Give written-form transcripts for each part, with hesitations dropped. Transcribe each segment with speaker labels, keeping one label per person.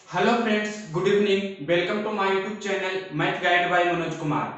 Speaker 1: Hello friends, good evening. Welcome to my YouTube channel math guide by Manoj Kumar.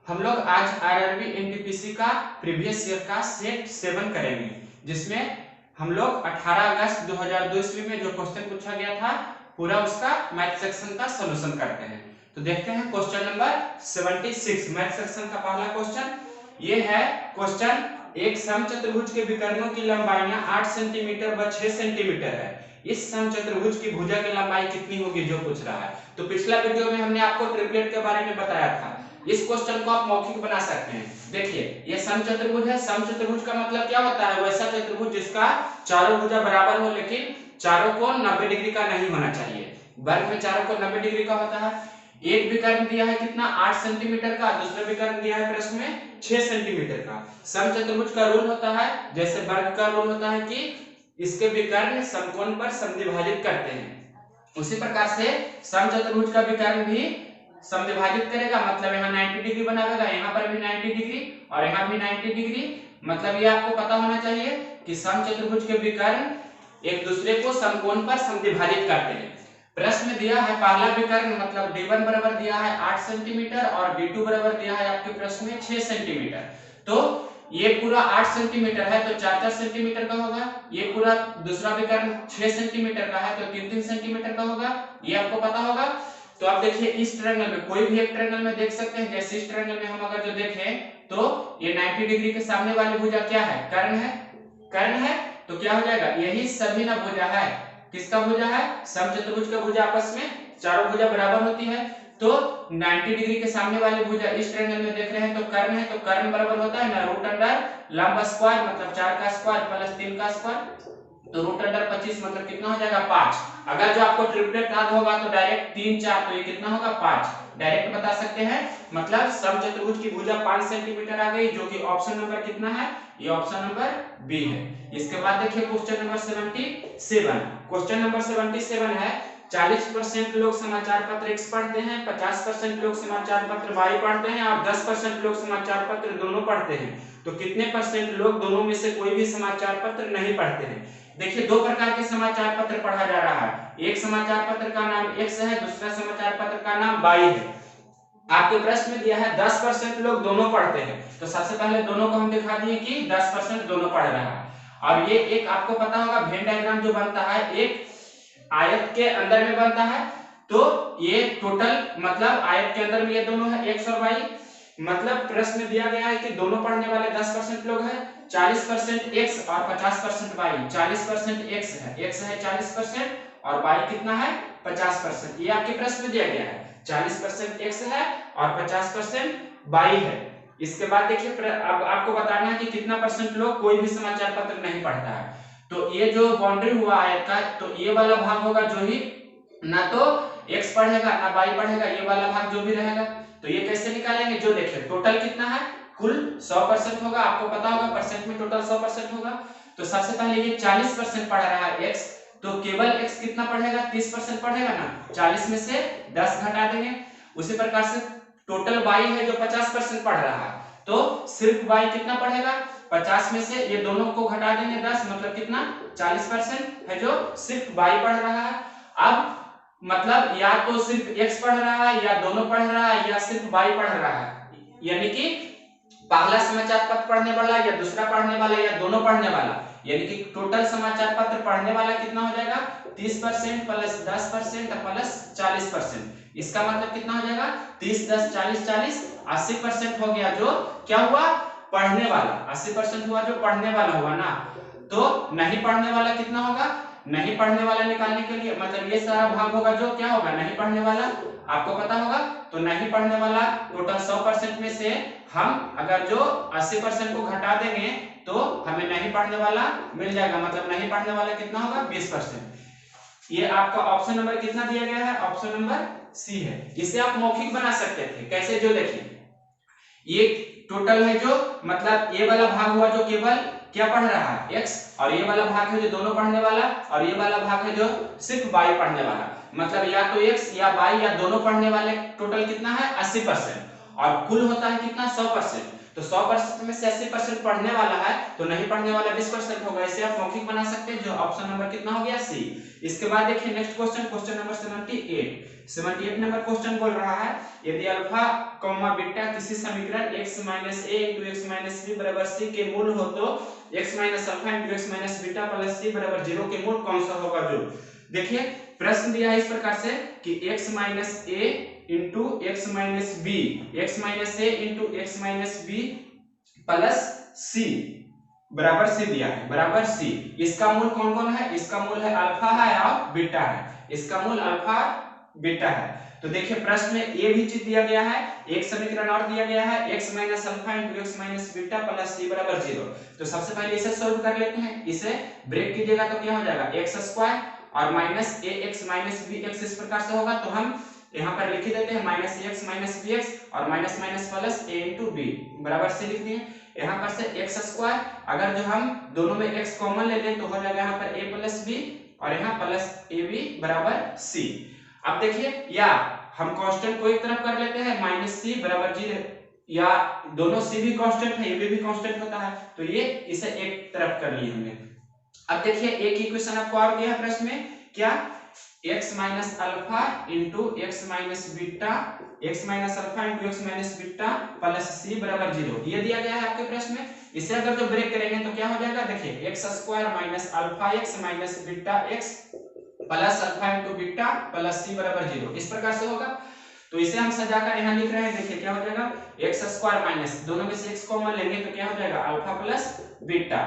Speaker 1: हम लोग आज RRB NTPC का previous year का set 7 करेंगे, जिसमें हम लोग 18 अगस्त 2002 ईस्वी में जो क्वेश्चन पूछा गया था पूरा उसका मैथ सेक्शन का सॉल्यूशन करते हैं। तो देखते हैं क्वेश्चन नंबर 76 मैथ सेक्शन का पहला क्वेश्चन। ये है क्वेश्चन, एक समचतुर्भुज के विकर्णों की लंबाइयां 8 सेंटीमीटर व 6 सेंटीमीटर है। इस समचतुर्भुज की भुजा की लंबाई कितनी होगी जो पूछ रहा है। तो पिछला वीडियो में हमने आपको ट्रिपलेट के बारे में बताया था। इस क्वेश्चन को आप मौखिक बना सकते हैं। देखिए, ये समचतुर्भुज है। समचतुर्भुज का मतलब क्या होता है? वैसा चतुर्भुज जिसका चारों भुजा बराबर हो, लेकिन चारों कोण 90 डिग्री का नहीं होना चाहिए। वर्ग में चारों कोण 90 डिग्री का होता है। एक विकर्ण दिया है कितना, 8 सेंटीमीटर का। दूसरा विकर्ण दिया है प्रश्न में 6 सेंटीमीटर का। समचतुर्भुज का रूल होता है, जैसे वर्ग का रूल होता है कि इसके विकर्ण समकोण पर समद्विभाजित करते हैं, उसी प्रकार से समचतुर्भुज का विकर्ण भी समद्विभाजित करेगा। मतलब यहाँ 90 डिग्री बनाएगा, यहाँ पर भी 90 डिग्री और यहाँ भी 90 डिग्री। मतलब ये आपको पता होना चाहिए कि समचतुर्भुज के विकर्ण एक दूसरे को समकोण पर समद्विभाजित करते हैं। प्रश्न में दिया है पहला विकर्ण, मतलब d1 बराबर दिया है 8 सेंटीमीटर और d2 बराबर दिया है आपके प्रश्न में 6 सेंटीमीटर। तो ये पूरा 8 सेंटीमीटर है तो 4-4 सेंटीमीटर का होगा। ये पूरा दूसरा विकर्ण 6 सेंटीमीटर का है तो 3-3 सेंटीमीटर का होगा। ये आपको पता होगा। तो आप देखिए, इस ट्रायंगल में कोई भी एक ट्रायंगल में देख सकते हैं। जैसे इस ट्रायंगल में हम अगर जो देखें तो ये 90 डिग्री के सामने वाली भुजा क्या है? कर्ण है। कर्ण है तो क्या हो जाएगा? यही सभी ना भुजा है। किसका भुजा है? समचतुर्भुज का भुजा आपस में चारों भुजा बराबर होती है। तो 90 डिग्री के सामने वाली भुजा इस ट्रायंगल में देख रहे हैं तो कर्ण है, तो कर्ण बराबर होता है ना रूट अंडर लंब स्क्वायर, मतलब 4 का स्क्वायर प्लस 3 का स्क्वायर। तो रूट अंडर 25 मतलब कितना हो जाएगा? 5। अगर जो आपको ट्रिपलेट याद होगा तो डायरेक्ट 3 4, तो ये कितना होगा? 5 डायरेक्ट बता सकते हैं। मतलब समचतुर्भुज की भुजा 5 सेंटीमीटर आ गई, जो कि ऑप्शन नंबर कितना है? ये ऑप्शन नंबर बी है। इसके बाद देखिए क्वेश्चन नंबर 77। क्वेश्चन नंबर 77 है, 40% लोग समाचार पत्र X पढ़ते हैं, 50% लोग समाचार पत्र Y पढ़ते हैं और 10% लोग समाचार पत्र दोनों पढ़ते हैं। तो कितने परसेंट लोग दोनों में से कोई भी समाचार पत्र नहीं पढ़ते हैं? देखिए, दो प्रकार के समाचार पत्र पढ़ा जा रहा है। एक समाचार पत्र का नाम X है, दूसरा समाचार पत्र का नाम Y है। आपके प्रश्न में दिया है 10% लोग दोनों पढ़ते हैं, तो सबसे पहले दोनों को हम दिखा दिए कि 10% दोनों पढ़ रहा है। और ये एक आपको पता होगा वेन डायग्राम जो बनता है एक आयत के अंदर में बनता है। तो ये टोटल मतलब आयत के अंदर में ये दोनों है X और Y। मतलब प्रश्न में दिया गया है कि दोनों पढ़ने वाले 10% लोग हैं, 40% X और 50% Y। 40% X है 40% और Y कितना है? 50%। ये आपके प्रश्न में दिया गया है। 40% X है और 50% Y है। इसके बाद देखिए, अब आपको बताना है कि कितना परसेंट लोग कोई भी समाचार पत्र नहीं पढ़ता है। तो ये जो बाउंड्री हुआ आयत का, तो ये वाला भाग होगा जो ही ना तो X पढ़ेगा ना Y पढ़ेगा, ये वाला भाग जो भी रहेगा। तो ये कैसे निकालेंगे? जो देखिए टोटल कितना है, कुल 100% होगा। आपको पता होगा परसेंट में टोटल 100% होगा। तो सबसे पहले ये 40% पढ़ रहा है X, तो केवल X कितना पढ़ेगा? 30% पढ़ेगा ना। 40 में से 10 घटा देंगे। उसी प्रकार से टोटल Y है जो 50% पढ़ रहा है, तो सिर्फ Y कितना पढ़ेगा? 50 में से ये दोनों को घटा देंगे 10, मतलब कितना? 40% है जो सिर्फ Y पढ़ रहा है। अब मतलब या तो सिर्फ X पढ़ रहा है, या दोनों पढ़ रहा है, या सिर्फ Y पढ़ रहा है। यानी कि पहला समाचार पत्र पढ़ने वाला या दूसरा पढ़ने वाला या दोनों पढ़ने वाला, यानी कि टोटल समाचार पत्र पढ़ने वाला कितना हो जाएगा? 30% प्लस 10% प्लस 40%। इसका मतलब कितना हो जाएगा? 30 10 40 40 80% हो गया। जो क्या हुआ? पढ़ने वाला 80% हुआ, जो पढ़ने वाला हुआ ना। तो नहीं पढ़ने वाला कितना होगा? नहीं पढ़ने वाला निकालने के लिए मतलब ये सारा भाग होगा जो क्या होगा? नहीं पढ़ने वाला। आपको पता होगा। तो नहीं पढ़ने वाला टोटल 100% में से हम अगर जो 80% को घटा देंगे तो हमें नहीं पढ़ने वाला मिल जाएगा। मतलब नहीं पढ़ने वाला कितना होगा? 20%। ये आपका ऑप्शन नंबर कितना दिया गया है? ऑप्शन नंबर सी है। इसे आप मौखिक बना सकते थे। कैसे? जो देखिए, ये टोटल है जो मतलब ये वाला भाग हुआ जो केवल क्या पढ़ रहा है? X, और ये वाला भाग है जो दोनों पढ़ने वाला, और ये वाला भाग है जो सिर्फ Y पढ़ने वाला। मतलब या तो X या Y या दोनों पढ़ने वाले। टोटल कितना है? 80%। और कुल होता है कितना? 100%। तो 100% में से 80% पढ़ने वाला है तो नहीं पढ़ने वाला 20% होगा। इसे आप मौखिक बना सकते हैं, जो ऑप्शन नंबर कितना हो गया सी। इसके बाद देखिए next question, question number 78 number question बोल रहा है यदि अल्फा कॉमा बीटा किसी समीकरण x minus a into x minus b बराबर c के मूल हो तो x minus alpha into x minus beta plus c बराबर 0 के मूल कौन सा होगा। जो देखिए प्रश्न दिया है इस प्रकार से कि x minus a into x minus b, x minus a into x minus b plus c बराबर सी दिया है, बराबर सी। इसका मूल कौन कौन है, इसका मूल है अल्फा है और बीटा है, इसका मूल अल्फा बीटा है। तो देखिए प्रश्न में ये भी चीज दिया गया है, एक समीकरण और दिया गया है x minus alpha into x minus beta plus c बराबर 0। तो सबसे पहले इसे सोल्व कर लेते हैं, इसे ब्रेक कीजिएगा तो क्या हो जाएगा एक्स स्क्वायर और माइनस ए एक्स माइनस बी एक्स इस प्रकार से होगा। तो हम यहाँ पर लिख देते हैं माइनस ए एक्स माइनस बी एक्स और माइनस माइनस प्लस ए इंटू बी बराबर से लिख दिए। यहाँ पर से एक्स स्क्वायर, अगर जो हम दोनों में एक्स कॉमन ले लें तो हो जाएगा यहाँ पर ए प्लस बी और यहाँ प्लस ए बी बराबर सी। अब देखिए या हम कांस्टेंट को एक तरफ कर लेते हैं माइनस सी बराबर 0, या दोनों सी भी कांस्टेंट है ये भी कांस्टेंट होता है तो ये इसे एक तरफ कर लिए हमने। अब देखिए एक इक्वेशन आपको और दिया है प्रश्न में, क्या x minus alpha into x minus beta, x minus alpha into x minus beta plus c बराबर 0 ये दिया गया है आपके प्रश्न में। इसे अगर जो ब्रेक करेंगे तो क्या हो जाएगा, देखिए x square minus alpha x minus beta x plus alpha into beta plus c बराबर 0 इस प्रकार से होगा। तो इसे हम सजाकर यहाँ लिख रहे हैं, देखिए क्या हो जाएगा एक्स स्क्वायर माइनस दोनों में से एक्स कॉमन लेंगे तो क्या हो जाएगा अल्फा प्लस बीटा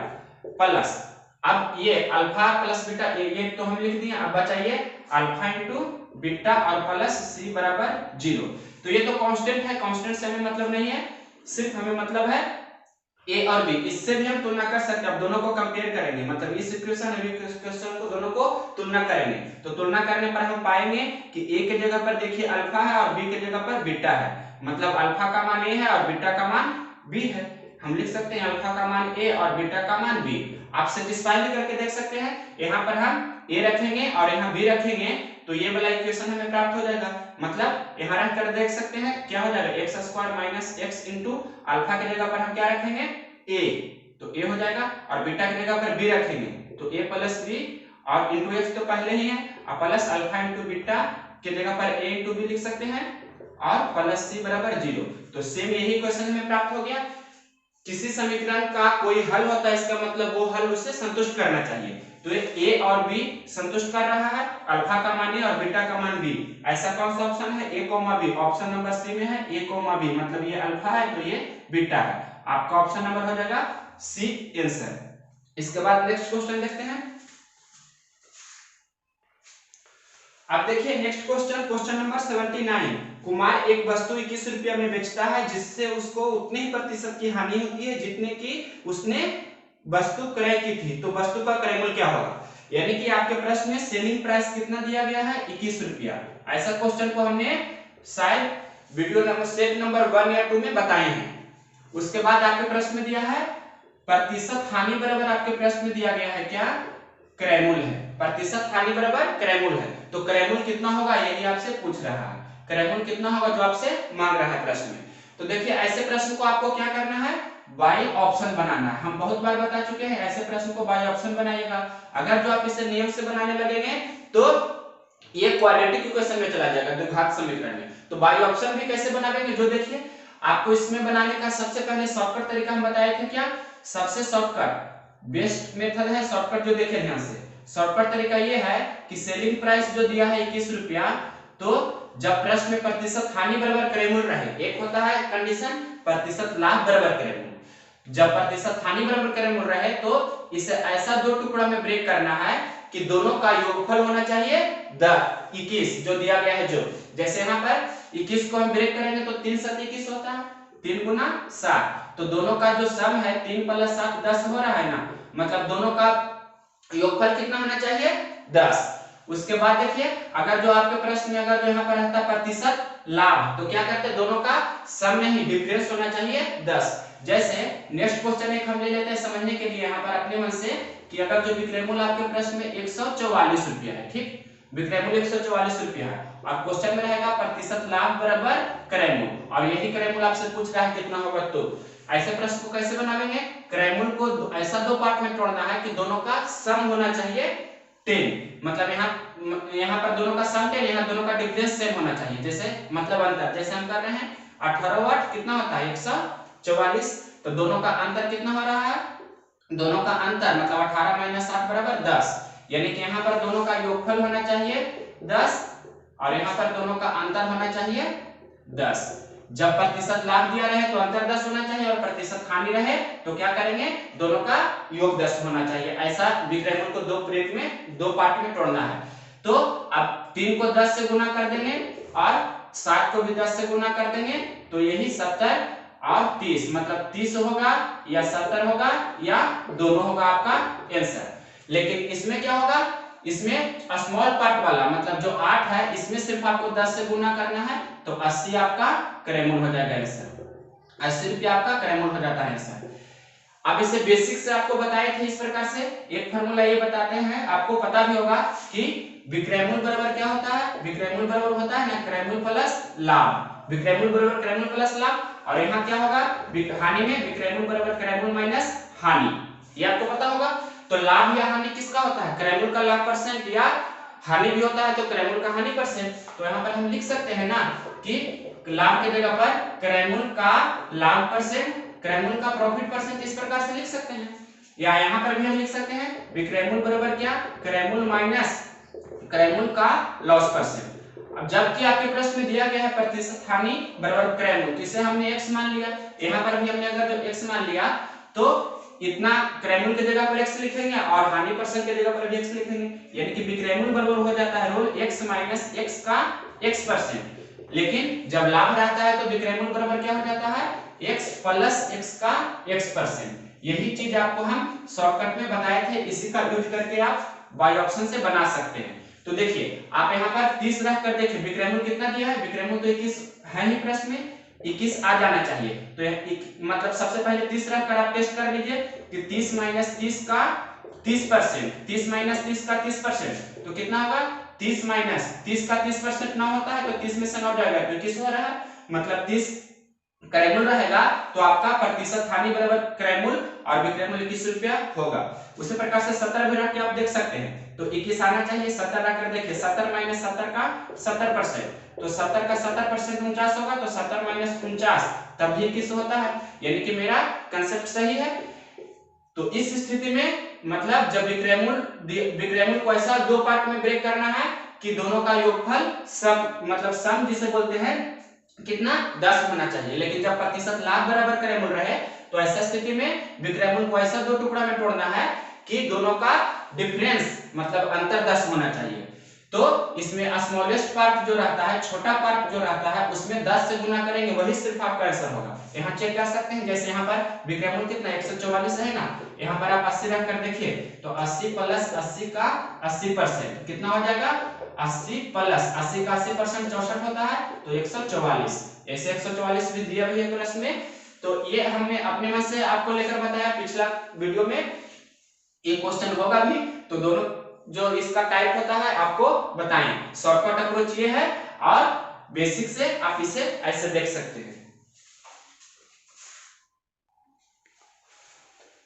Speaker 1: प्लस, अब ये अल्फा प्लस बीटा ये तो हम लिख दिए, अब बचाइए अल्फा इंटू बीटा और प्लस सी बराबर 0। तो ये तो कांस्टेंट है, कांस्टेंट से हमें मतलब नहीं है, सिर्फ हमें मतलब है ए और बी, इससे भी हम तुलना कर सकते हैं। अब दोनों को कंपेयर करेंगे, मतलब इस इक्वेशन और इक्वेशन को दोनों को तुलना करेंगे तो तुलना करने पर हम पाएंगे कि ए के जगह पर देखिए अल्फा है और बी के जगह पर बीटा है, मतलब अल्फा का मान ए है और बीटा का मान बी है। हम लिख सकते हैं अल्फा का मान ए और बीटा का मान बी। आप सेटिस्फाई भी करके देख सकते हैं, यहाँ पर हम ए रखेंगे और यहाँ बी रखेंगे तो ये वाला इक्वेशन हमें प्राप्त हो जाएगा। मतलब यहाँ रख कर देख सकते हैं क्या हो जाएगा x square minus x into alpha की जगह पर हम क्या रखेंगे ए, तो ए हो जाएगा और बीटा की जगह पर बी रखेंगे तो ए प्लस बी और इंटू एक्स तो पहले ही है और प्लस अल्फा इंटू बीटा की जगह पर ए इंटू बी लिख सकते हैं और प्लस सी बराबर 0। तो सेम यही क्वेश्चन हमें प्राप्त हो गया। किसी समीकरण का कोई हल होता है, इसका मतलब वो हल उसे संतुष्ट करना चाहिए। तो ए और बी संतुष्ट कर रहा है, अल्फा का मान ए और बीटा का मान बी। ऐसा कौन सा ऑप्शन है, a comma b, option number c में है ए कोमा बी, मतलब ये अल्फा है तो ये बीटा है। आपका ऑप्शन नंबर हो जाएगा सी आंसर। इसके बाद नेक्स्ट क्वेश्चन देखते हैं। अब देखिए next question, question number 79। Kumar एक वस्तु 21 रुपया में बेचता है जिससे उसको उतने ही प्रतिशत की हानि होती है जितने की उसने वस्तु क्रय की थी, तो वस्तु का क्रय मूल्य क्या होगा। यानी कि आपके प्रश्न में सेलिंग प्राइस कितना दिया गया है 21 रुपया। ऐसा क्वेश्चन को हमने शायद वीडियो नंबर सेट नंबर 1 या 2 में बताए हैं। उसके बाद आपके प्रश्न में दिया है प्रतिशत हानि बराबर, आपके प्रश्न में दिया गया है क्या क्रय मूल्य है, प्रतिशत हानि बराबर क्रय मूल्य है। तो क्रय मूल्य कितना होगा यही आपसे पूछ रहा है, क्रय मूल्य कितना होगा जो आपसे मांग रहा है प्रश्न में। तो देखिए ऐसे प्रश्न को आपको क्या करना है, बाई ऑप्शन बनाना है। हम बहुत बार बता चुके हैं ऐसे प्रश्न को बाई ऑप्शन बनाइएगा। अगर जो आप इसे नियम से बनाने लगेंगे तो ये क्वाड्रेटिक इक्वेशन में चला जाएगा, द्विघात समीकरण में। तो बाई ऑप्शन भी कैसे बनाएंगे, जो देखिए आपको इसमें बनाने का सबसे पहले शॉर्टकट तरीका हम बताए थे, क्या सबसे शॉर्टकट बेस्ट मेथड है शॉर्टकट, जो देखे ध्यान से। शॉर्टकट तरीका ये है कि सेलिंग प्राइस जो दिया है 21 रुपया, तो जब प्रश्न में प्रतिशत हानि बराबर क्रय मूल्य रहे, एक होता है कंडीशन प्रतिशत लाभ बराबर क्रय मूल्य, जब प्रतिशत हानि बराबर क्रय मूल्य रहे तो इसे ऐसा दो टुकड़ा में ब्रेक करना है कि दोनों का योगफल होना चाहिए 21 जो दिया गया है। जो जैसे यहाँ पर 21 को हम ब्रेक करेंगे तो 3 7 21 होता है, 3 गुना 7, तो दोनों का जो सम है 3 + 7 10 हो रहा है ना, मतलब दोनों का योगफल कितना होना चाहिए 10। उसके बाद देखिए अगर जो आपके प्रश्न में अगर जो यहाँ पर रहता प्रतिशत लाभ, तो क्या करते हैं दोनों का सम नहीं डिफरेंस होना चाहिए 10। जैसे नेक्स्ट क्वेश्चन एक हम ले लेते हैं समझने के लिए यहाँ पर अपने मन से, कि अगर जो विक्रय मूल्य आपके प्रश्न में 144 रुपया है, ठीक, विक्रय मूल्य 144 रुपया है और क्वेश्चन में रहेगा प्रतिशत लाभ बराबर क्रय मूल्य, और यही क्रय मूल्य आपसे पूछ रहा है कितना होगा। तो ऐसे प्रश्न को कैसे बनाएंगे, क्रैमूल को ऐसा दो पार्ट में तोड़ना है कि दोनों का सम होना चाहिए 10, मतलब यहाँ पर दोनों का सम 10, यहाँ दोनों का डिफरेंस सेम होना चाहिए, जैसे मतलब अंतर, जैसे हम कर रहे हैं 18 वाट कितना होता है 144, तो दोनों का अंतर कितना हो रहा है, दोनों का अंतर मतलब 18 माइनस 8 बराबर 10, यानी कि यहाँ पर दोनों का योगफल होना चाहिए 10 और यहाँ पर दोनों का अंतर होना चाहिए 10। जब प्रतिशत लाभ दिया रहे तो अंतर 10 होना चाहिए और प्रतिशत हानि रहे तो क्या करेंगे, दोनों का योग 10 होना चाहिए। ऐसा विक्रयमूल को दो पार्ट में तोड़ना है। तो अब 3 को 10 से गुना कर देंगे और 7 को भी 10 से गुना कर देंगे, तो यही 70 और 30 मतलब 30 होगा या 70 होगा या दोनों होगा आपका आंसर। लेकिन इसमें क्या होगा, इसमें स्मॉल पार्ट वाला मतलब जो 8 है इसमें सिर्फ आपको 10 से गुना करना है, तो 80 आपका क्रैमूल हो जाएगा आंसर, 80 रुपया आपका क्रैमूल हो जाता है आंसर। अब इसे बेसिक से आपको बताए थे इस प्रकार से, एक फार्मूला ये बताते हैं, आपको पता भी होगा कि विक्रयमूल बराबर क्या होता है, विक्रयमूल बराबर होता है ना क्रैमूल प्लस लाभ, विक्रयमूल बराबर क्रैमूल प्लस लाभ, और यहाँ क्या होगा हानि में विक्रयमूल बराबर क्रैमूल माइनस हानि, ये आपको पता होगा। तो लाभ या हानि किसका होता है, क्रैमूल का लाभ परसेंट या हानि भी होता है तो क्रैमूल का हानि परसेंट। तो यहाँ पर हम लिख सकते हैं ना कि लाभ के जगह पर क्रैमूल का लाभ परसेंट, क्रैमूल का प्रॉफिट परसेंट, इस प्रकार से लिख सकते हैं। या यहाँ पर भी हम लिख सकते हैं विक्रयमूल बराबर क्या, क्रैमूल माइनस क्रैमूल का लॉस परसेंट। अब जबकि आपके प्रश्न में दिया गया है प्रतिशत हानि बराबर क्रैमूल, तो इसे हमने x मान लिया, यहाँ पर भी हमने अगर जो x मान लिया तो इतना क्रैमूल की जगह पर x लिखेंगे और हानि परसेंट की जगह पर भी x लिखेंगे, यानी कि विक्रयमूल बराबर हो जाता है रोल x माइनस x का x परसेंट। लेकिन जब लाभ रहता है तो विक्रयमूल बराबर क्या हो जाता है x प्लस x का x परसेंट। यही चीज आपको हम शॉर्टकट में बताए थे, इसी का यूज करके आप बाय ऑप्शन से बना सकते हैं। तो देखिए आप यहाँ पर 30 रख कर देखिए विक्रयमूल कितना दिया है, विक्रयमूल तो 21 है ही प्रश्न में, 21 आ जाना चाहिए। तो मतलब सबसे पहले 30 रख कर आप टेस्ट कर लीजिए कि 30 माइनस 30 का 30%, 30 माइनस 30 का 30%, तो कितना होगा 30 माइनस 30 का 30% 9 होता है, तो 30 में से 9 जाएगा तो 21 हो रहा है, मतलब 30 क्रैमूल रहेगा तो आपका प्रतिशत हानि बराबर क्रैमूल और विक्रयमूल 21 रुपया होगा। उसी प्रकार से 70 भी रख के आप देख सकते हैं, तो 21 आना चाहिए, 70 रख कर देखिए 70 माइनस 70 का 70%, तो 70 का 70% 49 होगा, तो 70 माइनस 49 तब भी 21 होता है, यानी कि मेरा कंसेप्ट सही है। तो इस स्थिति में मतलब जब विक्रयमूल को ऐसा दो पार्ट में ब्रेक करना है कि दोनों का योगफल सम मतलब सम जिसे बोलते हैं कितना 10 होना चाहिए। लेकिन जब प्रतिशत लाभ बराबर क्रैमूल रहे तो ऐसा स्थिति में विक्रयमूल को ऐसा दो टुकड़ा में तोड़ना है कि दोनों का डिफरेंस मतलब अंतर 10 होना चाहिए। तो इसमें स्मॉलेस्ट पार्ट जो रहता है, छोटा पार्ट जो रहता है उसमें 10 से गुना करेंगे, वही सिर्फ आपका आंसर होगा। यहाँ चेक कर सकते हैं, जैसे यहाँ पर विक्रयमूल कितना 144 है ना, यहाँ पर आप 80 रख कर देखिए तो 80 प्लस 80 का 80% कितना हो जाएगा, 80 प्लस 80 का 80% 64 होता है, तो 144। ऐसे 144 भी दिया हुआ है प्रश्न में, तो ये हमने अपने मन से आपको लेकर बताया। पिछला वीडियो में ये क्वेश्चन होगा भी, तो दोनों जो इसका टाइप होता है आपको बताएं। शॉर्टकट अप्रोच ये है और बेसिक से आप इसे ऐसे देख सकते हैं।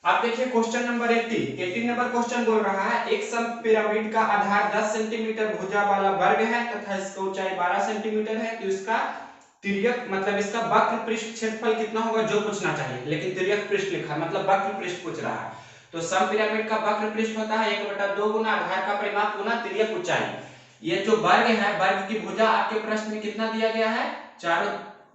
Speaker 1: आप देखिए क्वेश्चन नंबर 18 नंबर क्वेश्चन बोल रहा है एक सम पिरामिड का आधार 10 सेंटीमीटर भुजा वाला वर्ग है तथा इसकी ऊंचाई 12 सेंटीमीटर है, तो इसका तिर्यक मतलब इसका वक्र पृष्ठ क्षेत्रफल कितना होगा जो पूछना चाहिए, लेकिन तिर्यक पृष्ठ लिखा मतलब वक्र पृष्ठ पूछ रहा है। तो सम पिरामिड का वक्र पृष्ठ होता है 1/2 गुना आधार का परिमाप गुना तिर्यक ऊंचाई। ये जो वर्ग है, वर्ग की भुजा आपके प्रश्न में कितना दिया गया है, चारों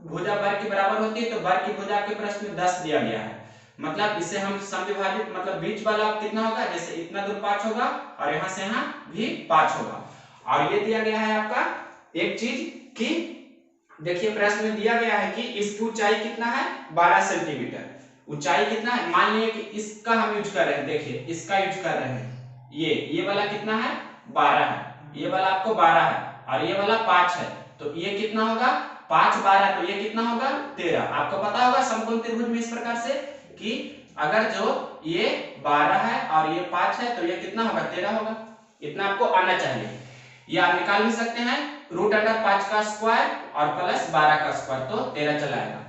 Speaker 1: भुजा वर्ग के बराबर होती है, तो वर्ग की भुजा आपके प्रश्न में 10 दिया गया है। मतलब इसे हम समविभाजित मतलब बीच वाला कितना होगा, जैसे इतना दूर 5 होगा और यहाँ से यहाँ भी 5 होगा। और ये दिया गया है आपका एक चीज कि देखिए प्रश्न में दिया गया है कि इसकी ऊंचाई कितना है 12 सेंटीमीटर, ऊंचाई कितना है, मान लीजिए कि इसका हम यूज कर रहे हैं, देखिए इसका यूज कर रहे हैं, ये वाला कितना है 12 है, ये वाला आपको 12 है और ये वाला 5 है, तो ये कितना होगा 5 12, तो ये कितना होगा 13। आपको पता होगा समकोण त्रिभुज में इस प्रकार से कि अगर जो ये 12 है और ये 5 है तो ये कितना होगा 13 होगा, इतना आपको आना चाहिए। ये आप निकाल भी सकते हैं √5 का स्क्वायर और प्लस 12 का स्क्वायर, तो 13 चला आएगा।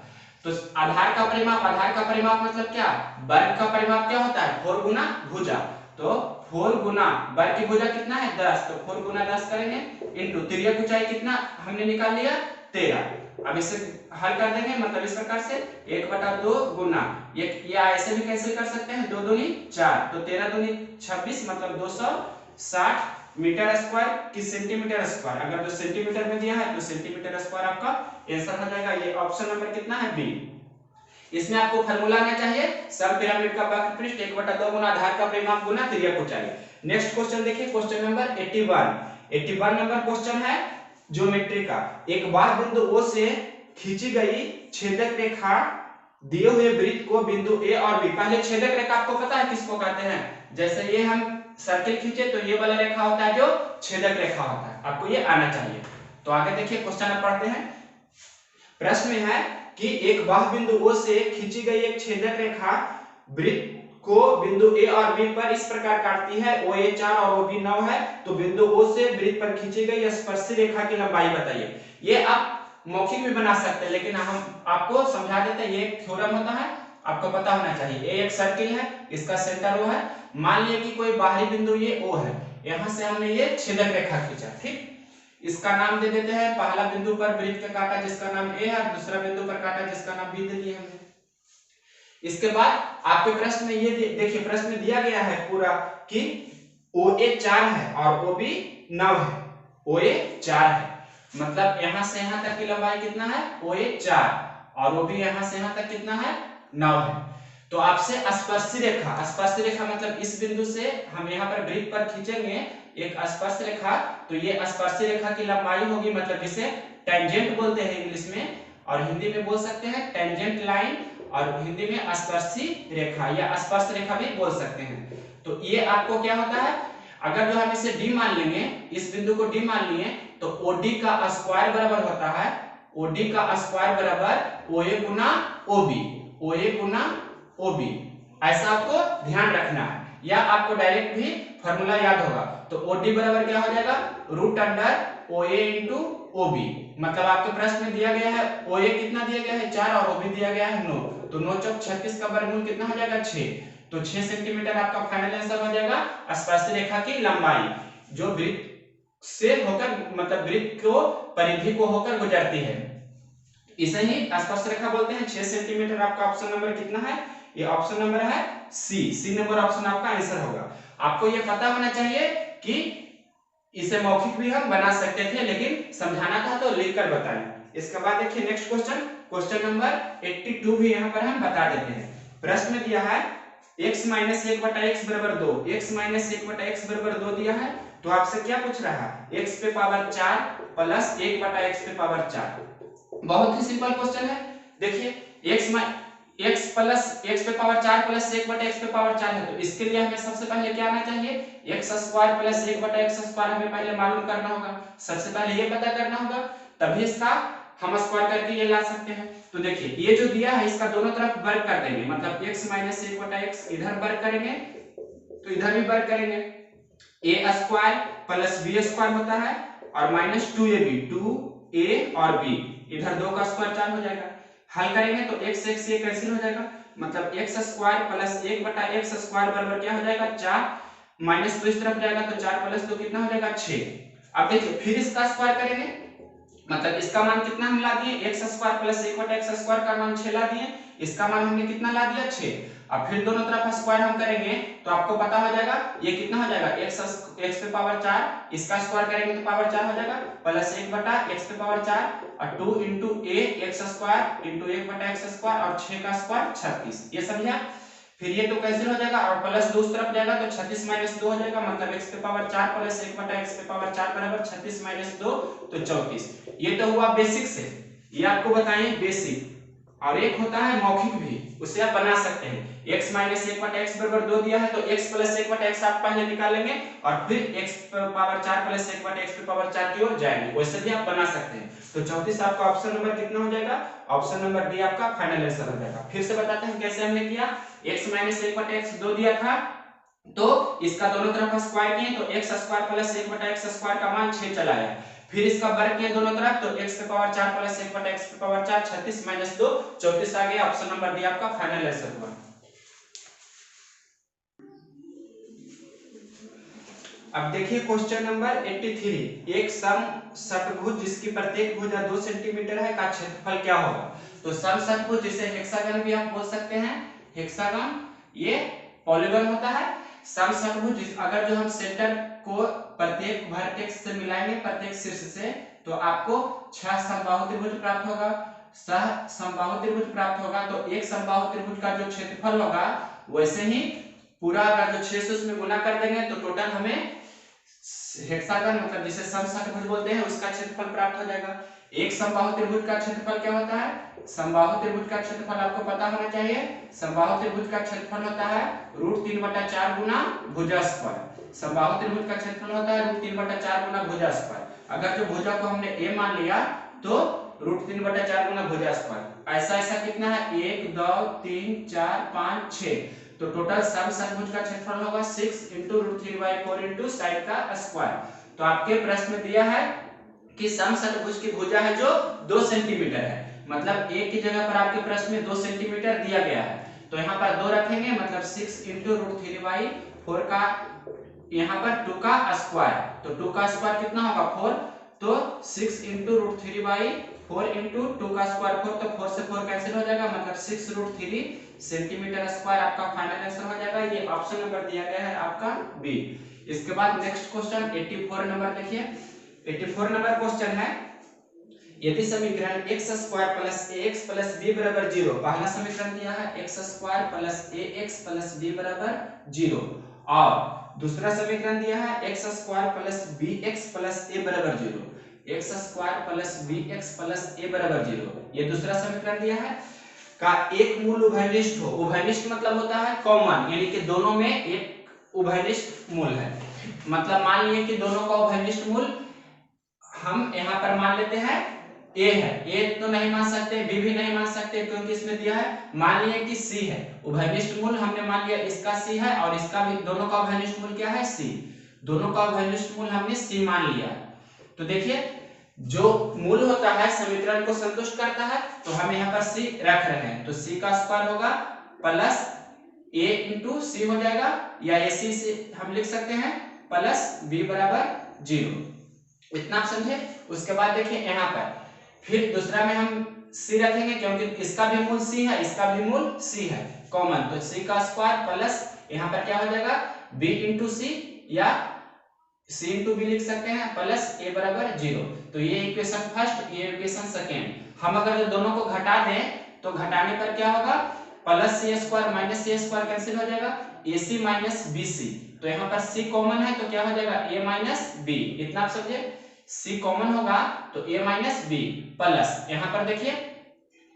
Speaker 1: तो आधार का परिमाप मतलब क्या, वर्ग का परिमाप क्या होता है, 4 गुना भुजा। तो 4 गुना वर्ग की भुजा कितना है 10, तो 4 गुना 10 करेंगे इनटू तिर्यक ऊंचाई कितना हमने निकाल लिया 13। अब इसे हल कर देंगे, मतलब इस प्रकार से 1/2 गुना ये ऐसे भी कैंसिल कर सकते हैं, 2 दूनी 4, तो 13 दूनी 26 मतलब 260 मीटर स्क्वायर की सेंटीमीटर स्क्वायर। अगर जो सेंटीमीटर में दिया है तो सेंटीमीटर स्क्वायर आपका आंसर हो जाएगा। ये ऑप्शन नंबर कितना है बी। इसमें आपको फार्मूला आना चाहिए, सब पिरामिड का वक्रपृष्ठ 1/2 गुना आधार का परिमाप गुना तिर्यक ऊंचाई। नेक्स्ट क्वेश्चन देखिए, क्वेश्चन नंबर 81 नंबर क्वेश्चन है ज्योमेट्री का। एक बाह्य बिंदु O से खींची गई छेदक रेखा दिए हुए वृत्त को बिंदु A और B, पहले छेदक रेखा आपको पता है किसको कहते हैं, जैसे ये हम सर्किल खींचे तो ये वाला रेखा होता है जो छेदक रेखा होता है, आपको ये आना चाहिए। तो आगे देखिए क्वेश्चन में पढ़ते हैं। प्रश्न में है कि एक बाह्य बिंदु O से खींची गई एक छेदक रेखा वृत्त को बिंदु A और B पर इस प्रकार काटती है, OA 4 और OB 9 है, तो बिंदु O से वृत्त पर खींची गई स्पर्शी रेखा की लंबाई बताइए। ये आप मौखिक भी बना सकते हैं, लेकिन हम आपको समझा देते हैं, ये एक थ्योरम होता है, आपको पता होना चाहिए। ये एक सर्किल है, इसका सेंटर O है। मान लिया कि कोई बाहरी बिंदु ये O है, यहां से हमने ये छेदक रेखा खींचा, ठीक। इसका नाम दे देते हैं, पहला बिंदु पर वृत्त का काटा जिसका नाम A है, दूसरा बिंदु पर काटा जिसका नाम B दे दिया हमने। इसके बाद आपके प्रश्न में ये देखिए, प्रश्न में दिया गया है पूरा कि OA 4 है और OB 9 है। OA 4 है मतलब यहां से यहां तक की लंबाई कितना है, OA 4 और OB यहां से यहां तक कितना है 9 है। तो आपसे स्पर्शी रेखा मतलब इस बिंदु से हम यहाँ पर वृत्त पर खींचेंगे एक स्पर्श रेखा, तो ये स्पर्शी रेखा की लंबाई होगी, मतलब इसे टेंजेंट बोलते हैं इंग्लिश में, और हिंदी में बोल सकते हैं टेंजेंट लाइन, और हिंदी में स्पर्शी रेखा या स्पर्श रेखा भी बोल सकते हैं। तो ये आपको क्या होता है, अगर जो हम इसे D मान लेंगे, इस बिंदु को D मान लिए, तो OD का स्क्वायर बराबर होता है, OD का स्क्वायर बराबर OA गुना OB, OA गुना OB, ऐसा आपको ध्यान रखना है, या आपको डायरेक्ट भी फॉर्मूला याद होगा। तो OD बराबर क्या हो जाएगा, root under OA into OB, मतलब आपके प्रश्न में दिया गया है OA कितना दिया गया है 4 और OB दिया गया है 9, तो 9 चौक 36 का वर्गमूल कितना हो जाएगा 6, तो 6 सेंटीमीटर आपका फाइनल आंसर हो जाएगा स्पर्श रेखा की लंबाई, जो वृत्त से होकर मतलब वृत्त को परिधि को होकर गुजरती है, इसे ही स्पर्श रेखा बोलते हैं। 6 सेंटीमीटर आपका ऑप्शन नंबर कितना है, ये ऑप्शन नंबर है सी नंबर ऑप्शन आपका आंसर होगा। आपको ये पता होना चाहिए कि इसे मौखिक भी हम बना सकते थे, लेकिन समझाना था तो लिखकर बताएं। इसके बाद देखिए नेक्स्ट क्वेश्चन नंबर 82 भी यहाँ पर हम बता देते हैं। प्रश्न में दिया है x माइनस 1/x बराबर 2, x माइनस 1/x बराबर 2 दिया है, तो आपसे क्या पूछ रहा है, x पे पावर 4 प्लस 1/x पे पावर 4। बहुत ही सिंपल क्वेश्चन है। देखिए x पे पावर 4 प्लस 1/x पे पावर 4 है, तो इसके लिए हमें सबसे पहले क्या आना चाहिए, x square plus 1/x square हमें पहले मालूम करना होगा, सबसे पहले ये पता करना होगा, तभी इसका हम स्क्वायर करके ये ला सकते हैं। तो देखिए ये जो दिया है इसका दोनों तरफ वर्ग कर देंगे, मतलब x माइनस 1/x इधर वर्ग करेंगे तो इधर भी वर्ग करेंगे, a square plus b square होता है और माइनस 2ab, 2a और b, इधर 2 का स्क्वायर 4 हो जाएगा। हल करेंगे तो x ये कैंसिल हो जाएगा, मतलब x square plus 1/x square बराबर क्या हो जाएगा 4, माइनस 2 इस तरफ जाएगा तो 4 प्लस 2 कितना हो जाएगा 6। अब देखिए फिर इसका स्क्वायर करेंगे, मतलब इसका मान कितना हम ला दिए, x square plus 1/x square का मान 6 ला दिए, इसका मान हमने कितना ला दिया 6। अब फिर दोनों तरफ स्क्वायर हम करेंगे तो आपको पता हो जाएगा ये कितना हो जाएगा, x पे पावर 4, इसका स्क्वायर करेंगे तो पावर 4 हो जाएगा, प्लस 1/x पे पावर 4 और 2 into a x square into 1/x square और 6 का स्क्वायर 36, ये समझा। फिर ये तो कैंसिल हो जाएगा और प्लस 2 उस तरफ जाएगा तो 36 माइनस 2 हो जाएगा, मतलब x पे पावर 4 प्लस 1/x पे पावर 4 बराबर 36 माइनस 2 तो 34। ये तो हुआ बेसिक से, ये आपको बताइए बेसिक, और एक होता है मौखिक भी, उसे आप बना सकते हैं। x माइनस 1/x बराबर 2 दिया है तो x प्लस 1/x आप पहले निकाल लेंगे और फिर x पावर 4 प्लस 1/x पे पावर 4 की ओर जाएंगे, वैसे भी आप बना सकते हैं। तो 34 आपका ऑप्शन नंबर कितना हो जाएगा, ऑप्शन नंबर डी आपका फाइनल आंसर हो जाएगा। फिर से बताते हैं कैसे हमने किया, x माइनस 1/x 2 दिया था तो इसका दोनों तरफ स्क्वायर किए तो x square plus 1/x square का मान 6 चला आया, फिर इसका वर्ग किया दोनों तरफ तो x की पावर 4 प्लस 1 बटा x की पावर 4 36 माइनस 2 34 आ गया। ऑप्शन नंबर डी आपका फाइनल आंसर हुआ। अब देखिए क्वेश्चन नंबर 83, एक सम षटभुज जिसकी प्रत्येक भुजा 2 सेंटीमीटर है का क्षेत्रफल क्या होगा। तो सम षटभुज जिसे हेक्सागन भी आप बोल सकते हैं, हेक्सागन ये पॉलीगन होता है। सम षटभुज अगर जो हम सेंटर को प्रत्येक वर्टेक्स से मिलाएंगे, प्रत्येक शीर्ष से, तो आपको 6 समबाहु त्रिभुज प्राप्त होगा। सह समबाहु त्रिभुज प्राप्त होगा तो एक समबाहु त्रिभुज का जो क्षेत्रफल होगा वैसे ही पूरा अगर जो 6 से उसमें गुना कर देंगे तो टोटल हमें हेक्सागन मतलब जिसे समषटभुज बोलते हैं उसका क्षेत्रफल प्राप्त हो जाएगा। एक समबाहु त्रिभुज का क्षेत्रफल क्या होता है, समबाहु त्रिभुज का क्षेत्रफल आपको पता होना चाहिए। समबाहु त्रिभुज का क्षेत्रफल होता है √3/4 गुना भुजा स्क्वायर। समबाहु त्रिभुज का क्षेत्रफल होता है √3/4 गुना भुजा स्क्वायर। अगर जो भुजा को हमने a मान लिया तो √3/4 गुना भुजा स्क्वायर। ऐसा ऐसा कितना है 1 2 3 4 5 6, तो टोटल समषटभुज का क्षेत्रफल होगा 6 × √3/4 × साइड का स्क्वायर। तो आपके प्रश्न में दिया है कि समषटभुज की भुजा है जो 2 सेंटीमीटर है, मतलब एक की जगह पर आपके प्रश्न में 2 सेंटीमीटर दिया गया है तो यहाँ पर 2 रखेंगे, मतलब 6 × √3/4 का यहाँ पर 2 का स्क्वायर, तो 2 का स्क्वायर कितना होगा 4, तो 6 × √3/4 × 2 का स्क्वायर 4, तो 4 से 4 कैंसिल हो जाएगा, मतलब 6√3 सेंटीमीटर स्क्वायर आपका फाइनल आंसर हो जाएगा। ये ऑप्शन नंबर दिया गया है आपका बी। इसके बाद नेक्स्ट क्वेश्चन 84 नंबर देखिए। 84 नंबर क्वेश्चन है, यदि समीकरण x² + ax + b = 0, पहला समीकरण दिया है x² + ax + b = 0 और दूसरा समीकरण दिया है x² + bx + a = 0, x² + bx + a = 0। ये दूसरा समीकरण दिया है का एक मूल उभयनिष्ठ हो। उभयनिष्ठ मतलब होता है कॉमन, यानी कि दोनों में एक उभयनिष्ठ मूल है। मतलब मान लिए कि दोनों का उभयनिष्ठ मूल हम यहाँ पर मान लेते हैं a है, a तो नहीं मान सकते, b भी नहीं मान सकते क्योंकि इसमें दिया है। मान लिए कि c है, उभयनिष्ठ मूल हमने मान लिया इसका c है और इसका भी, दोनों का उभयनिष्ठ मूल क्या है c, दोनों का उभयनिष्ठ मूल हमने c मान लिया। तो देखिए जो मूल होता है समीकरण को संतुष्ट करता है तो हम यहाँ पर c रख रहे हैं, तो c का स्क्वायर होगा प्लस a × c हो जाएगा, या ac से हम लिख सकते हैं प्लस b = 0। इतना आप समझे। उसके बाद देखिए यहाँ पर फिर दूसरा में हम c रखेंगे क्योंकि इसका भी मूल c है, इसका भी मूल c है कॉमन, तो c का स्क्वायर प्लस यहाँ पर क्या हो जाएगा b × c या c × b लिख सकते हैं प्लस a = 0। तो ये इक्वेशन फर्स्ट, ये इक्वेशन सेकेंड। हम अगर जो दोनों को घटा दें तो घटाने पर क्या होगा plus c² minus c² cancel हो जाएगा, ac माइनस bc, तो यहाँ पर c कॉमन है तो क्या हो जाएगा a माइनस b। इतना आप समझे, c कॉमन होगा तो a माइनस b प्लस यहाँ पर देखिए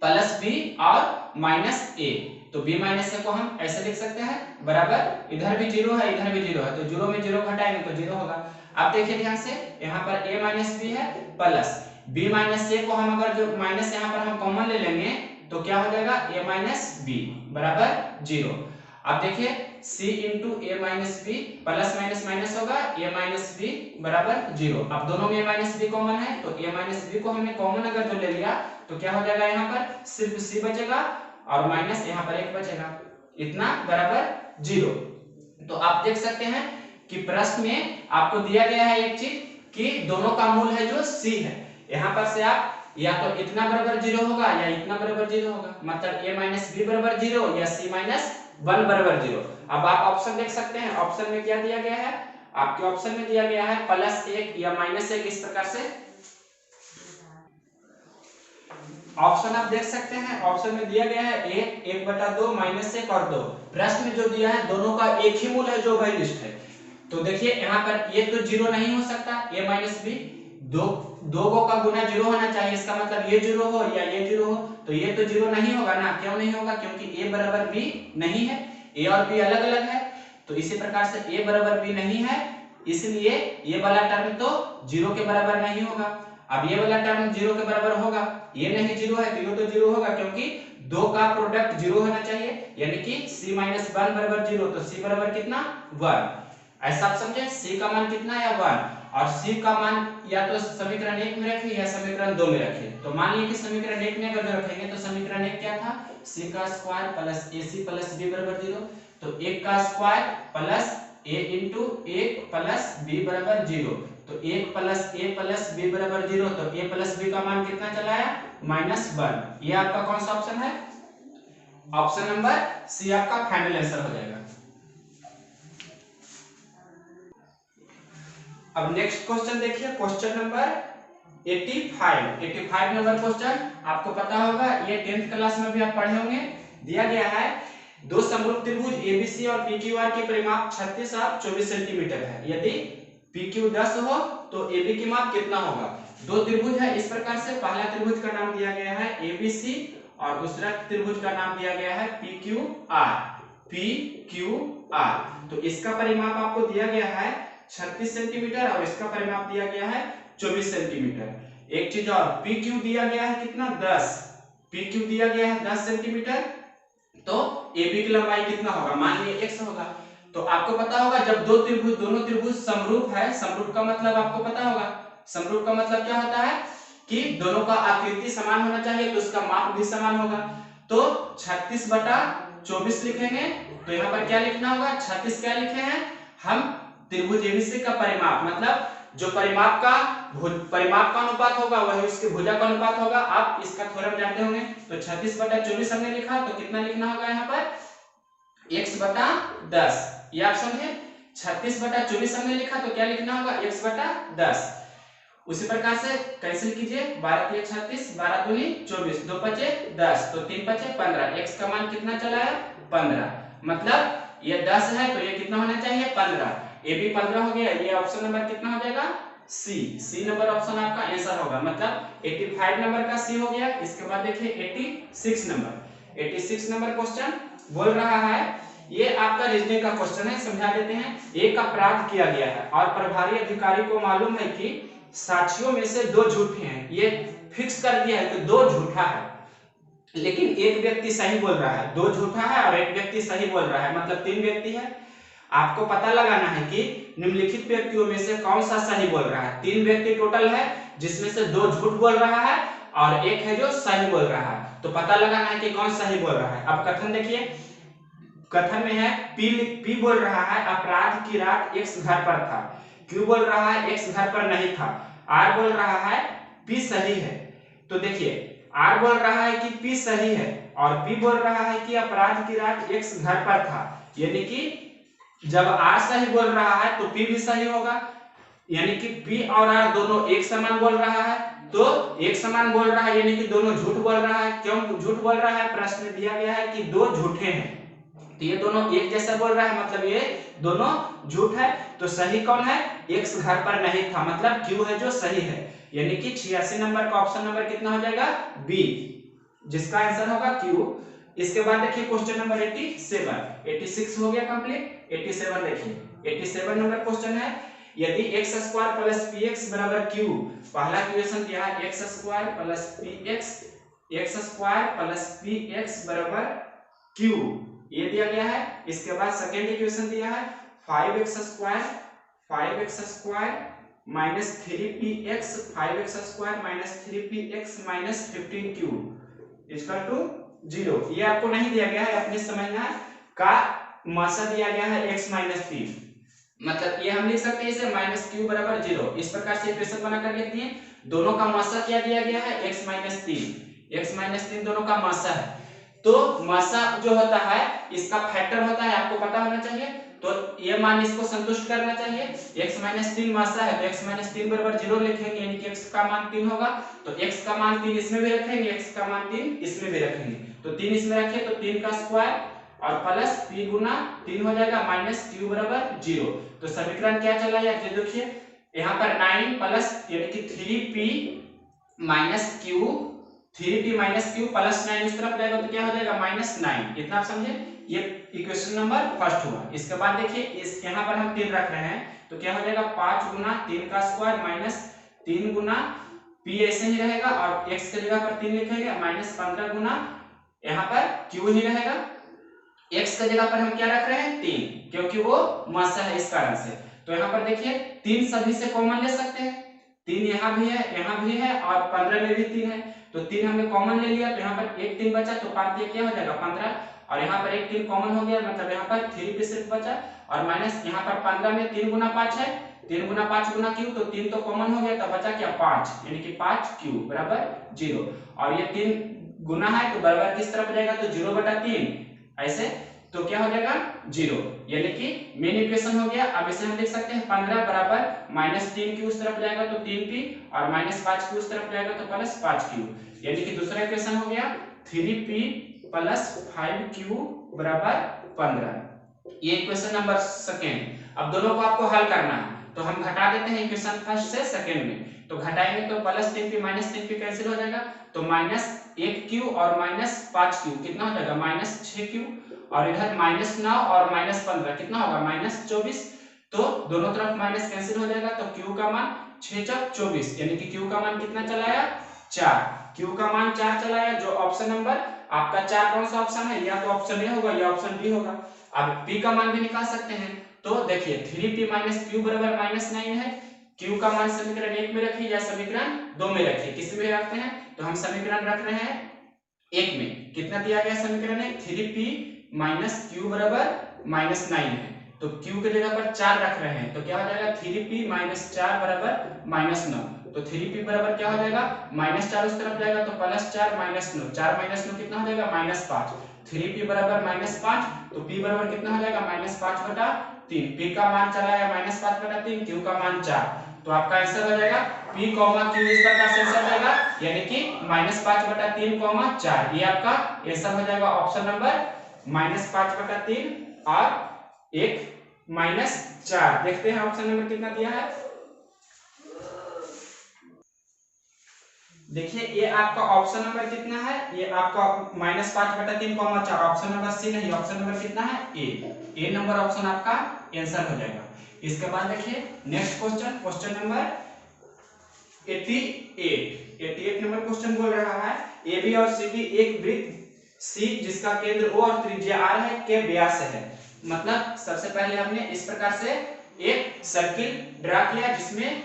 Speaker 1: प्लस b और माइनस a, तो b माइनस a को हम ऐसे लिख सकते हैं बराबर, इधर भी 0 है इधर भी 0 है, तो 0 में 0 घटाएंगे तो 0 होगा। अब देखिए ध्यान से यहाँ पर a माइनस b है प्लस b माइनस a को हम अगर जो माइनस यहाँ पर हम कॉमन ले लेंगे तो क्या हो जाएगा a माइनस b बराबर 0। अब देखिए c × a minus b plus minus minus होगा a माइनस b बराबर 0। अब दोनों में a माइनस b कॉमन है तो a माइनस b को हमने कॉमन अगर जो ले लिया तो क्या हो जाएगा यहाँ पर सिर्फ c बचेगा और माइनस यहाँ पर 1 बचेगा, इतना बराबर 0। तो आप देख सकते हैं कि प्रश्न में आपको दिया गया है एक चीज कि दोनों का मूल है जो c है। यहाँ पर से आप या तो इतना बराबर 0 होगा या इतना बराबर 0 होगा, मतलब a माइनस b बराबर 0 या c माइनस 1 बराबर 0। अब आप ऑप्शन देख सकते हैं, ऑप्शन में क्या दिया गया है, आपके ऑप्शन में दिया गया है +1 या -1, इस प्रकार से ऑप्शन आप देख सकते हैं। ऑप्शन में दिया गया है 1, 1/2, -1 और 2। प्रश्न में जो दिया है दोनों का एक ही मूल है जो उभयनिष्ठ है। तो देखिए यहाँ पर ये तो 0 नहीं हो सकता, a माइनस b, दो का गुना 0 होना चाहिए, इसका मतलब ये 0 हो या ये 0 हो, तो ये तो 0 नहीं होगा ना। क्यों नहीं होगा, क्योंकि a बराबर b नहीं है, a और b अलग अलग है। तो इसी प्रकार से a बराबर b नहीं है, इसलिए ये वाला टर्म तो 0 के बराबर नहीं होगा। अब ये वाला टर्म 0 के बराबर होगा, ये नहीं 0 है तो ये तो 0 होगा, क्योंकि 2 का प्रोडक्ट 0 होना चाहिए, यानी कि c - 1 बराबर 0, तो c बराबर कितना 1। ऐसा आप समझे। सी का मान कितना है 1 और सी का मान या तो समीकरण 1 में रखें या समीकरण 2 में रखें। तो मान लीजिए कि समीकरण 1 में अगर रखेंगे तो समीकरण 1 क्या था, सी का square plus ac plus b बराबर 0। तो 1 का square plus a into 1 plus b बराबर 0। तो 1 प्लस a प्लस b बराबर 0। तो a प्लस b का मान कितना चला आया, -1। ये आपका कौन सा ऑप्शन है, ऑप्शन नंबर सी आपका फाइनल आंसर हो जाएगा। अब नेक्स्ट क्वेश्चन देखिए, क्वेश्चन नंबर 85 नंबर क्वेश्चन। आपको पता होगा, ये 10th क्लास में भी आप पढ़े होंगे। दिया गया है दो समरूप त्रिभुज एबीसी और पीक्यूआर के परिमाप 36 और 24 सेंटीमीटर है। यदि पीक्यू 10 हो तो एबी की माप कितना होगा। दो त्रिभुज है इस प्रकार से, पहला त्रिभुज का नाम दिया गया है एबीसी और दूसरा त्रिभुज का नाम दिया गया है पीक्यूआर। तो इसका परिमाप आपको दिया गया है 36 सेंटीमीटर और इसका परिमाप दिया गया है 24 सेंटीमीटर। एक चीज और, PQ दिया गया है कितना 10, PQ दिया गया है 10 सेंटीमीटर। तो AB की लंबाई कितना होगा, मान लीजिए x होगा। तो आपको पता होगा जब दोनों त्रिभुज समरूप है, समरूप का मतलब आपको पता होगा, समरूप का मतलब क्या होता है कि दोनों का आकृति समान होना चाहिए, तो उसका माप भी समान होगा। तो 36/24 लिखेंगे। तो यहाँ पर क्या लिखना होगा, 36 क्या लिखे हैं हम, त्रिभुज एबीसी का परिमाप, मतलब जो परिमाप का अनुपात होगा वही उसके भुजा का अनुपात होगा। आप इसका थ्योरम जानते होंगे। तो 36/24 हमने लिखा, तो कितना लिखना होगा यहाँ पर x/10। ये आप समझे, 36/24 हमने लिखा तो क्या लिखना होगा x/10। उसी प्रकार से कैंसिल कीजिए, 12 × 36, 12 × 2 = 24, 2 × 5 = 10, तो 3 × 5 = 15। x का मान कितना चला है 15, मतलब ये 10 है तो ये कितना होना चाहिए 15। ए भी 15 हो गया। ये ऑप्शन नंबर कितना हो जाएगा, सी नंबर ऑप्शन आपका आंसर होगा। मतलब 85 नंबर का सी हो गया। इसके बाद देखिए 86 नंबर क्वेश्चन बोल रहा है, ये आपका रीजनिंग का क्वेश्चन है, समझा देते हैं। एक अपराध किया गया है और प्रभारी अधिकारी को मालूम है कि साक्षियों में से 2 झूठे हैं। ये फिक्स कर दिया है कि 2 झूठा है, लेकिन एक व्यक्ति सही बोल रहा है। 2 झूठा है और एक व्यक्ति सही बोल रहा है, मतलब 3 व्यक्ति है। आपको पता लगाना है कि निम्नलिखित व्यक्तियों में से कौन सा सही बोल रहा है। 3 व्यक्ति टोटल है, जिसमें से 2 झूठ बोल रहा है और एक है जो सही बोल रहा है। तो पता लगाना है कि कौन सही बोल रहा है। अब कथन देखिए, कथन में है पी बोल रहा है अपराध की रात x घर पर था। क्यू बोल रहा है x घर पर नहीं था। आर बोल रहा है पी सही है। तो देखिए, आर बोल रहा है कि पी सही है और पी बोल रहा है कि अपराध की रात x घर पर था। यानी कि जब आर सही बोल रहा है तो पी भी सही होगा, यानी कि पी और आर दोनों एक समान बोल रहा है। तो एक समान बोल रहा है यानी कि दोनों झूठ बोल रहा है। क्यों झूठ बोल रहा है, प्रश्न में दिया गया है कि 2 झूठे हैं, तो ये दोनों एक जैसा बोल रहा है, मतलब ये दोनों झूठ है। तो सही कौन है, x घर पर नहीं था, मतलब क्यू है जो सही है। यानी कि 86 नंबर का ऑप्शन नंबर कितना हो जाएगा बी, जिसका आंसर होगा क्यू। इसके बाद देखिए क्वेश्चन नंबर 86 हो गया कंप्लीट। 87 देखिए, 87 नंबर क्वेश्चन है, यदि x² + px = q, पहला इक्वेशन दिया है x² + px q, ये दिया गया है। इसके बाद सेकंड इक्वेशन दिया है 5x² - 3px 3px - 15q = 0। ये आपको नहीं दिया गया है, अपने समझना का मासा दिया गया है x - 3, मतलब ये हम लिख सकते हैं इसे -q = 0। इस प्रकार से इक्वेशन बनाकर लिख दिए। दोनों का मासा क्या दिया गया है x - 3 दोनों का मासा है। तो मासा जो होता है इसका फैक्टर होता है, आपको पता होना चाहिए। तो ये मान इसको संतुष्ट करना चाहिए। x - 3 मासा है तो x - 3 = 0 लिखेंगे, यानी कि x का मान 3 होगा। तो x का मान 3 इसमें भी रखेंगे, x का मान 3 इसमें भी रखेंगे। तो 3 इसमें रखे तो 3 का स्क्वायर और प्लस p गुना 3 हो जाएगा -q = 0। तो समीकरण क्या चला है ये देखिए, यहाँ पर 9 प्लस यानी कि 3p - q 3p - q + 9 इस तरफ जाएगा तो क्या हो जाएगा -9। इतना आप समझे, ये इक्वेशन नंबर फर्स्ट हुआ। इसके बाद देखिए इस यहाँ पर हम 3 रख रहे हैं तो क्या हो जाएगा 5 गुना 3 का स्क्वायर माइनस 3 गुना p ऐसे ही रहेगा और x की जगह पर 3 लिखेंगे -15 गुना यहाँ पर q ही रहेगा। x का जगह पर हम क्या रख रहे हैं 3, क्योंकि वो मासा है इस कारण से। तो यहाँ पर देखिए 3 सभी से कॉमन ले सकते हैं, 3 यहाँ भी है और 15 में भी 3 है, तो 3 हमने कॉमन ले लिया, तो यहाँ पर एक 3 बचा, तो 5 क्या हो जाएगा 15, और यहाँ पर एक 3 कॉमन हो गया, मतलब यहाँ पर 3 पे सिर्फ बचा, और माइनस यहाँ पर 15 में 3 गुना 5 है, 3 गुना 5 गुना क्यू, तो 3 तो कॉमन हो गया, तो बचा क्या 5, यानी कि 5 क्यू बराबर 0, और ये 3 गुना है तो बराबर किस तरफ जाएगा, तो 0/3 ऐसे, तो क्या हो जाएगा 0, यानी कि मेन इक्वेशन हो गया। अब इसे हम लिख सकते हैं 15 बराबर -3 क्यू उस तरफ जाएगा तो 3p, और -5 क्यू उस तरफ जाएगा तो +5q, यानी कि दूसरा इक्वेशन हो गया 3p + 5q बराबर 15। ये इक्वेशन नंबर सेकेंड। अब दोनों को आपको हल करना है, तो हम घटा देते हैं इक्वेशन फर्स्ट से सेकेंड में, तो घटाएंगे तो +3p -3p कैंसिल हो जाएगा, तो -1q और -5q कितना हो जाएगा -6q, और इधर -9 और -15 कितना होगा -24, तो दोनों तरफ माइनस कैंसिल हो जाएगा, तो q का मान 6 × 24, यानी कि q का मान कितना चला आया 4, q का मान 4 चला आया, जो ऑप्शन नंबर आपका 4 कौन सा ऑप्शन है, या तो ऑप्शन ए होगा या ऑप्शन बी होगा। अब p का मान भी निकाल सकते हैं, तो देखिए 3p - q बराबर -9 है, q का मान समीकरण 1 में रखिए या समीकरण 2 में रखिए, किस में रखते हैं, तो हम समीकरण रख रहे हैं 1 में। कितना दिया गया समीकरण है 3p - q बराबर -9 है, तो q की जगह पर 4 रख रहे हैं, तो क्या हो जाएगा 3p - 4 बराबर -9, तो 3p बराबर क्या हो जाएगा -4 उस तरफ जाएगा तो +4 -9, 4 - 9 कितना हो जाएगा -5, 3p बराबर -5, तो p बराबर कितना हो जाएगा -5/3, p का मान चला है -5/3, q का मान 4, तो आपका आंसर हो जाएगा p, q इस प्रकार से आंसर जाएगा, यानी कि -5/3, 4, ये आपका आंसर हो जाएगा ऑप्शन नंबर -5/3 और 1 -4। देखते हैं ऑप्शन नंबर कितना दिया है। देखिए ये आपका ऑप्शन नंबर कितना है, ये आपका -5/3, 4, ऑप्शन नंबर सी नहीं, ऑप्शन नंबर कितना है ए नंबर ऑप्शन आपका आंसर हो जाएगा। इसके बाद देखिए next question number 88 number question बोल रहा है ए बी और सी डी एक वृत्त सी जिसका केंद्र O और त्रिज्या R है के व्यास है। मतलब सबसे पहले हमने इस प्रकार से एक सर्किल ड्रा किया जिसमें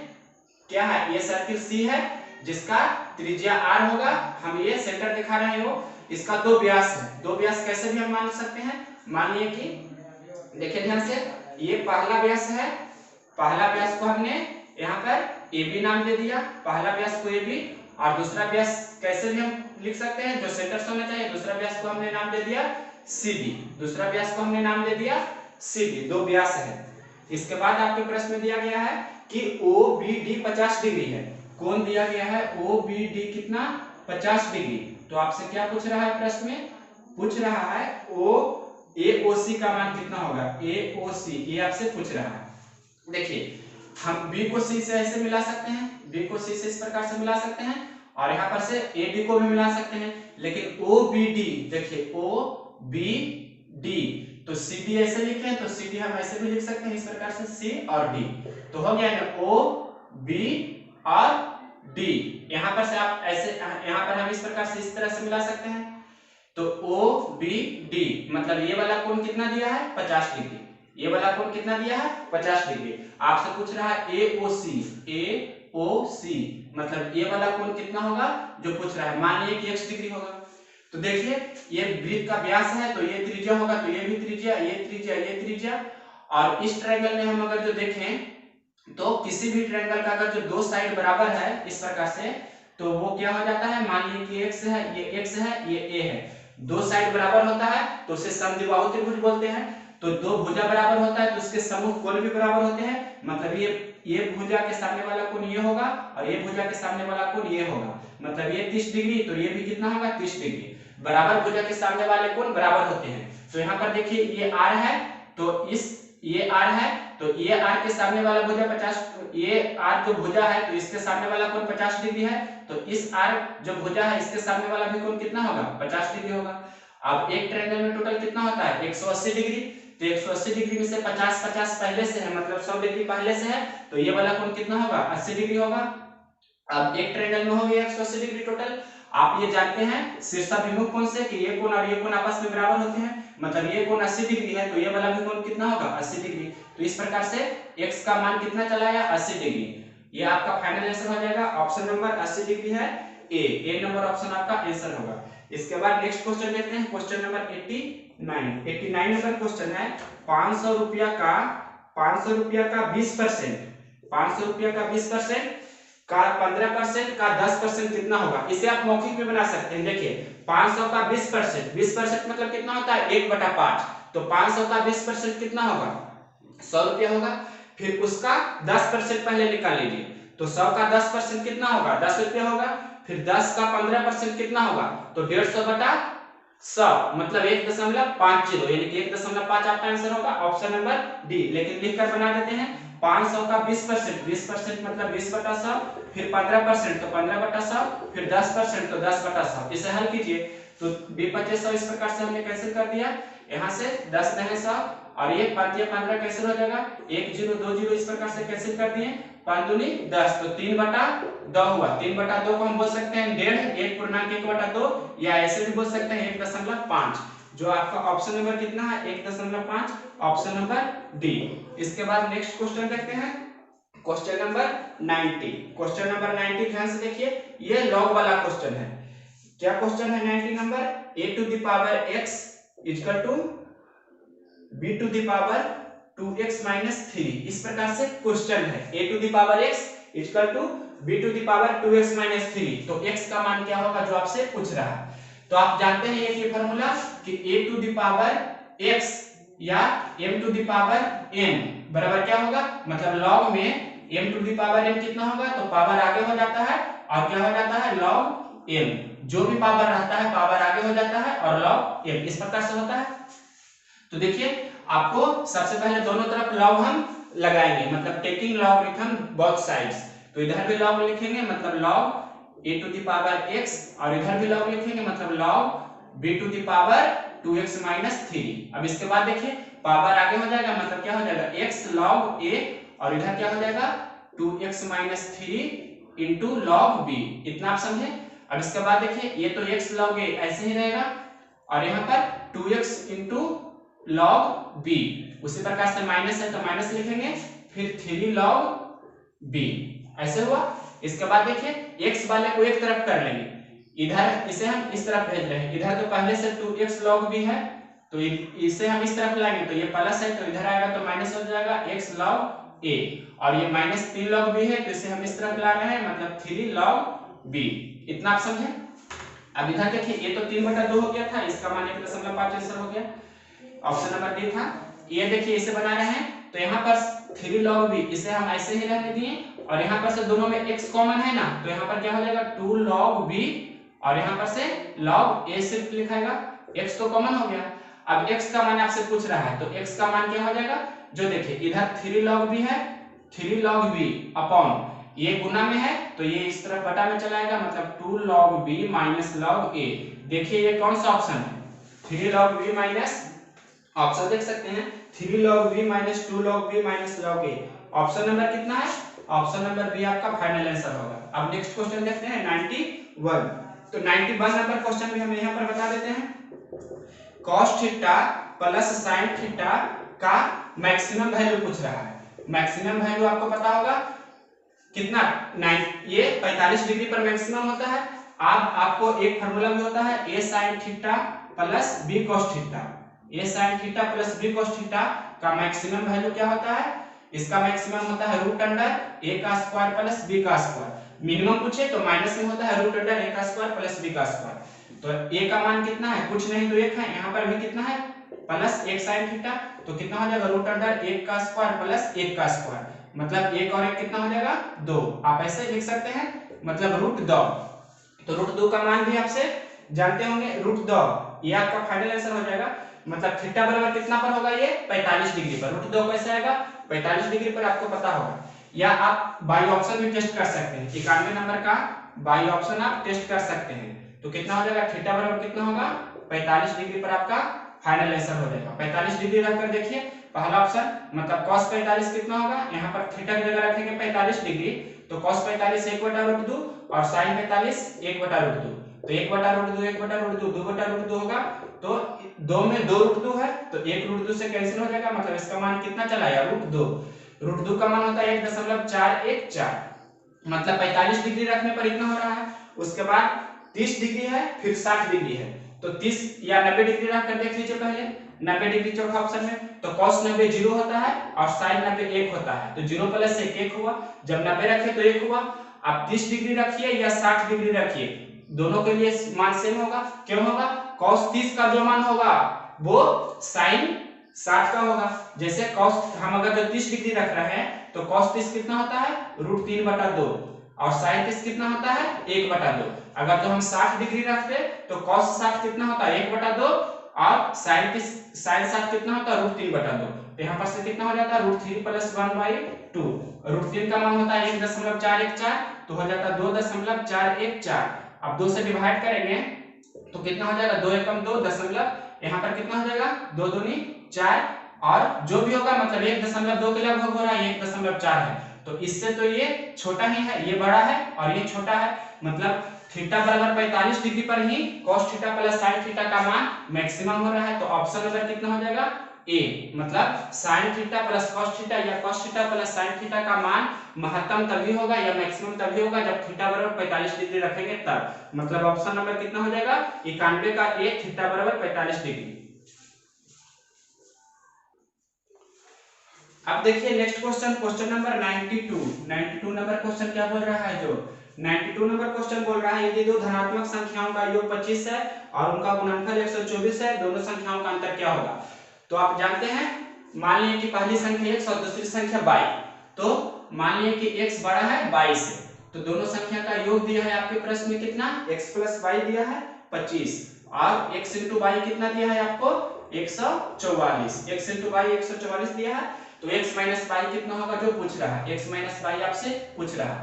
Speaker 1: क्या है, ये सर्किल सी है जिसका त्रिज्या R होगा, हम ये सेंटर दिखा रहे हो, इसका दो व्यास है, दो व्यास कैसे भी हम मान सकते हैं, मान लिए कि देखिए ध्यान से, ये पहला व्यास है, पहला व्यास को हमने यहाँ पर AB नाम दे दिया, पहला व्यास को AB, और दूसरा व्यास कैसे भी हम लिख सकते हैं जो सेंटर से होना चाहिए, दूसरा व्यास को हमने नाम दे दिया CD, दूसरा व्यास को हमने नाम दे दिया CD, दो व्यास है। इसके बाद आपके प्रश्न में दिया गया है कि OBD 50 डिग्री है, कौन दिया गया है OBD कितना 50 डिग्री, तो आपसे क्या पूछ रहा है प्रश्न में, पूछ रहा है AOC का मान कितना होगा, AOC ये आपसे पूछ रहा है। देखिए हम B को C से ऐसे मिला सकते हैं, B को C से इस प्रकार से मिला सकते हैं, और यहाँ पर से AB को भी मिला सकते हैं, लेकिन OBD देखिए OBD तो CD ऐसे लिखे हैं, तो CD हम ऐसे भी लिख सकते हैं इस प्रकार से C और D, तो हो गया ना O B और D, यहाँ पर से आप ऐसे, यहाँ पर हम इस प्रकार से इस तरह से मिला सकते हैं, तो OBD मतलब ये वाला कोण कितना दिया है 50 डिग्री, ये वाला कोण कितना दिया है 50 डिग्री। आपसे पूछ रहा है AOC मतलब ये वाला कोण कितना होगा जो पूछ रहा है, मान लीजिए कि x डिग्री होगा, तो देखिए ये वृत्त का व्यास है, तो ये त्रिज्या होगा, तो ये भी त्रिज्या, ये त्रिज्या, ये त्रिज्या, और इस ट्रायंगल में हम अगर जो देखें तो किसी भी ट्रायंगल का अगर जो दो साइड बराबर है इस प्रकार से, तो वो क्या हो जाता है, मान लीजिए कि x है, ये x है, ये a है, दो साइड बराबर होता है तो उसे समद्विबाहु त्रिभुज बोलते हैं, तो दो भुजा बराबर होता है तो उसके समूह कोण भी बराबर होते हैं, मतलब ये भुजा के सामने वाला कोण ये होगा और ये भुजा के सामने वाला कोण ये होगा, मतलब ये 30 डिग्री तो ये भी कितना होगा 30 डिग्री, बराबर भुजा के सामने वाले कोण बराबर होते हैं। तो यहाँ पर देखिए ये r है, तो ये r है, तो ये r के सामने वाला भुजा 50, ये r जो भुजा है तो इसके सामने वाला कोण 50 डिग्री है, तो इस r जो भुजा है इसके सामने वाला भी कोण कितना होगा 50 डिग्री होगा। अब एक ट्रायंगल में टोटल कितना होता है 180 डिग्री, तो 180 डिग्री में से 50 पहले से है, मतलब 100 डिग्री पहले से है, तो ये वाला कोण कितना होगा 80 डिग्री होगा। अब एक ट्रायंगल में हो गया 180 डिग्री टोटल। आप ये जानते हैं शीर्षाभिमुख कोण से कि ये कोण और ये कोण आपस में बराबर होते हैं, मतलब ये कोण 80 डिग्री है, तो ये वाला भी कोण कितना होगा 80 डिग्री। तो इस प्रकार से x का मान कितना चला गया 80 डिग्री। ये आपका फाइनल आंसर हो जाएगा। ऑप्शन नंबर 80 डिग्री है, ए नंबर ऑप्शन आपका आंसर होगा। इसके बाद नेक्स्ट क्वेश्चन देखते हैं, क्वेश्चन नंबर 89 नंबर क्वेश्चन है। 500 रुपया का 20%, 500 रुपया का 20% का 15% का 10% कितना होगा। इसे आप मौखिक में बना सकते हैं। देखिए 500 का 20%, 20% मतलब कितना होता है 1/5, तो 500 का 20% कितना होगा 100 रुपया होगा। फिर उसका 10% पहले निकाल लीजिए, तो 100 का 10% कितना होगा 10 रुपया होगा। फिर 10 का 15% कितना होगा, तो 150/100 मतलब 1.50, यानी कि 1.5 आपका आंसर होगा। Option number D. लेकिन लिखकर बना देते हैं 500 का 20%, 20% मतलब 20/100, फिर 15% तो 15/100, फिर 10% तो 10/100। इसे हल कीजिए तो 20 इस प्रकार से हमने कैंसिल कर दिया। यहाँ से 10 नहीं 100 और ये 5 या 15 कैंसिल हो जाएगा, 1 0 2 0 इस प्रकार से कैंसिल कर दिए। 5 दूनी 10, तो 3/2 हुआ। 3/2 को हम बोल सकते हैं 1.5, 1.2 या ऐसे भी बोल सकते हैं 1.5। जो आपका ऑप्शन नंबर कितना है 1.5, ऑप्शन नंबर डी। इसके बाद नेक्स्ट क्वेश्चन देखते हैं, क्वेश्चन नंबर 90। क्वेश्चन नंबर 90 ध्यान से देखिए, ये लॉग वाला क्वेश्चन है। क्या क्वेश्चन है 90 number, a⁴x equal to b⁴2x-3। इस प्रकार से क्वेश्चन है। a⁴x इक्वल टू b⁴2x-3, तो x का मान क्या होगा जो आपसे पूछ रहा है। तो आप जानते हैं ये फॉर्मूला कि a⁴x या m⁴n बराबर क्या होगा, मतलब log में m⁴n कितना होगा, तो पावर आगे हो जाता है और क्या हो जाता है log m। जो भी पावर रहता है पावर आगे हो जाता है और log m इस प्रकार से होता है। तो देखिए आपको सबसे पहले दोनों तरफ log हम लगाएंगे, मतलब टेकिंग लॉगरिथम बोथ साइड्स। तो इधर भी log लिखेंगे मतलब log a⁴x और इधर भी log लिखेंगे मतलब log b⁴2x-3। अब इसके बाद देखिए पावर आगे हो जाएगा मतलब क्या हो जाएगा x log a और इधर क्या हो जाएगा 2x-3 इंटू log b। इतना आप समझे। अब इसके बाद देखिए ये तो x log a ऐसे ही रहेगा और यहाँ पर 2x इंटू log b, उसी प्रकार से माइनस है तो माइनस लिखेंगे, फिर 3 log b ऐसे हुआ। इसके बाद देखिए x वाले को एक तरफ कर लेंगे, इधर इसे हम इस तरफ भेज रहे हैं। इधर तो पहले से 2x log b है तो इसे हम इस तरफ लाएंगे, तो ये प्लस है तो इधर आएगा तो माइनस हो जाएगा x log a, और ये -3 log b है तो इसे हम इस तरफ ला रहे हैं मतलब 3 log b। इतना आप समझे। अब इधर देखिए ये तो 3/2 हो गया था, इसका मान 1.5 आंसर हो गया, ऑप्शन नंबर डी था। ये देखिए इसे बना रहे हैं तो यहाँ पर 3 log b इसे हम ऐसे ही रहने दिए और यहाँ पर से दोनों में x कॉमन है ना, तो यहाँ पर क्या हो जाएगा 2 log b और यहाँ पर से log a सिर्फ लिखाएगा, x तो कॉमन हो गया। अब x का मान आपसे पूछ रहा है तो x का मान क्या हो जाएगा, जो देखिए इधर 3 log b है, 3 log b अपॉन ये गुना में है तो ये इस तरफ बटा में चलाएगा मतलब 2 log b minus log a। देखिए ये कौन सा ऑप्शन है 3 log b माइनस, ऑप्शन देख सकते हैं 3 log b minus 2 log b minus log a। Option number कितना है, ऑप्शन नंबर बी आपका फाइनल आंसर होगा। अब नेक्स्ट क्वेश्चन देखते हैं 91। तो 91 नंबर क्वेश्चन भी हम यहाँ पर बता देते हैं। cos theta plus sin theta का मैक्सिमम वैल्यू पूछ रहा है। मैक्सिमम वैल्यू आपको पता होगा कितना, ये 45 डिग्री पर मैक्सिमम होता है। अब आपको एक फार्मूला भी होता है a sin theta plus b cos theta. a sin theta plus b cos theta का मैक्सिमम वैल्यू क्या होता है, इसका मैक्सिमम होता है रूट अंडर a का स्क्वायर प्लस b का स्क्वायर। मिनिमम पूछे तो माइनस में होता है रूट अंडर a का स्क्वायर प्लस b का स्क्वायर। तो a का मान कितना है, कुछ नहीं तो 1 है, यहाँ पर भी कितना है प्लस 1 sin थीटा, तो कितना हो जाएगा रूट अंडर 1 का स्क्वायर प्लस 1 का स्क्वायर, मतलब 1 और 1 कितना हो जाएगा 2। आप ऐसे लिख सकते हैं मतलब रूट 2। तो रूट 2 का मान भी आपसे जानते होंगे रूट 2, ये आपका फाइनल आंसर हो जाएगा। मतलब थीटा बराबर कितना पर होगा, ये 45 डिग्री पर। रूट 2 कैसे आएगा 45 डिग्री पर, आपको पता होगा। या आप बाई ऑप्शन भी टेस्ट कर सकते हैं, 91 नंबर का बाई ऑप्शन आप टेस्ट कर सकते हैं। तो कितना हो जाएगा थीटा बराबर कितना होगा 45 डिग्री पर, आपका फाइनल आंसर हो जाएगा। 45 डिग्री रखकर देखिए पहला ऑप्शन मतलब cos 45 कितना होगा, यहाँ पर थीटा की जगह रखेंगे 45 डिग्री, तो cos 45 1/√2 और sin 45 1/√2, तो 1/√2 1/√2 2/√2 होगा, तो 2 में 2 √2 है, तो 1 √2 से कैंसिल हो जाएगा, मतलब इसका मान कितना चला आया √2। √2 का मान होता है 1.414, मतलब 45 डिग्री रखने पर इतना हो रहा है। उसके बाद 30 डिग्री है, फिर 60 डिग्री है, तो 30 या 90 डिग्री रख कर देख लीजिए पहले। 90 डिग्री चौथा ऑप्शन में, तो cos 90 0 होता है और sin 90 1 होता है, तो 0 + 1 1 हुआ। जब 90 रखे तो 1 हुआ। आप 30 डिग्री रखिए या 60 डिग्री रखिए, दोनों के लिए मान सेम होगा। क्यों होगा? cos 30 का जो मान होगा वो sin 60 का होगा। जैसे cos हम अगर 30 डिग्री रख रहे हैं तो cos 30 कितना होता है √3/2 और sin 30 कितना होता है 1/2। अगर तो हम 60 डिग्री रखते तो cos 60 कितना होता है 1/2 और sin 60 कितना होता है √3/2। तो यहाँ पर से कितना हो जाता है √3 + 1/2। √3 का मान होता है 1.414, तो हो जाता है 2.414। अब 2 से डिवाइड करेंगे तो कितना हो जाएगा 2 एकम 2 दशमलव, यहाँ पर कितना हो जाएगा 2 दूनी 4, और जो भी होगा मतलब 1.2 के लगभग हो रहा है, 1.4 है, तो इससे तो ये छोटा ही है, ये बड़ा है और ये छोटा है। मतलब थीटा बराबर 45 डिग्री पर ही cos थीटा + sin थीटा का मान मैक्सिमम हो रहा है। तो ऑप्शन नंबर कितना हो जाएगा ए, मतलब sin थीटा + cos थीटा या cos थीटा + sin थीटा का मान महत्तम तभी होगा या मैक्सिमम तभी होगा जब थीटा बराबर 45 डिग्री रखेंगे तब। मतलब ऑप्शन नंबर कितना हो जाएगा 91 का ए, थीटा बराबर 45 डिग्री। अब देखिए next question, question number 92 number question क्या बोल रहा है, जो 92 नंबर क्वेश्चन बोल रहा है यदि दो धनात्मक संख्याओं का योग 25 है और उनका गुणनफल 124 है, दोनों संख्याओं का अंतर क्या होगा। तो आप जानते हैं, मान लीजिए कि पहली संख्या x और दूसरी संख्या y, तो मान लीजिए कि x बड़ा है y से, तो दोनों संख्या का योग दिया है आपके प्रश्न में कितना, x + y दिया है 25 और x × y कितना दिया है आपको 144, x × y 144 दिया है। तो x - y कितना होगा जो पूछ रहा है, x - y आपसे पूछ रहा है।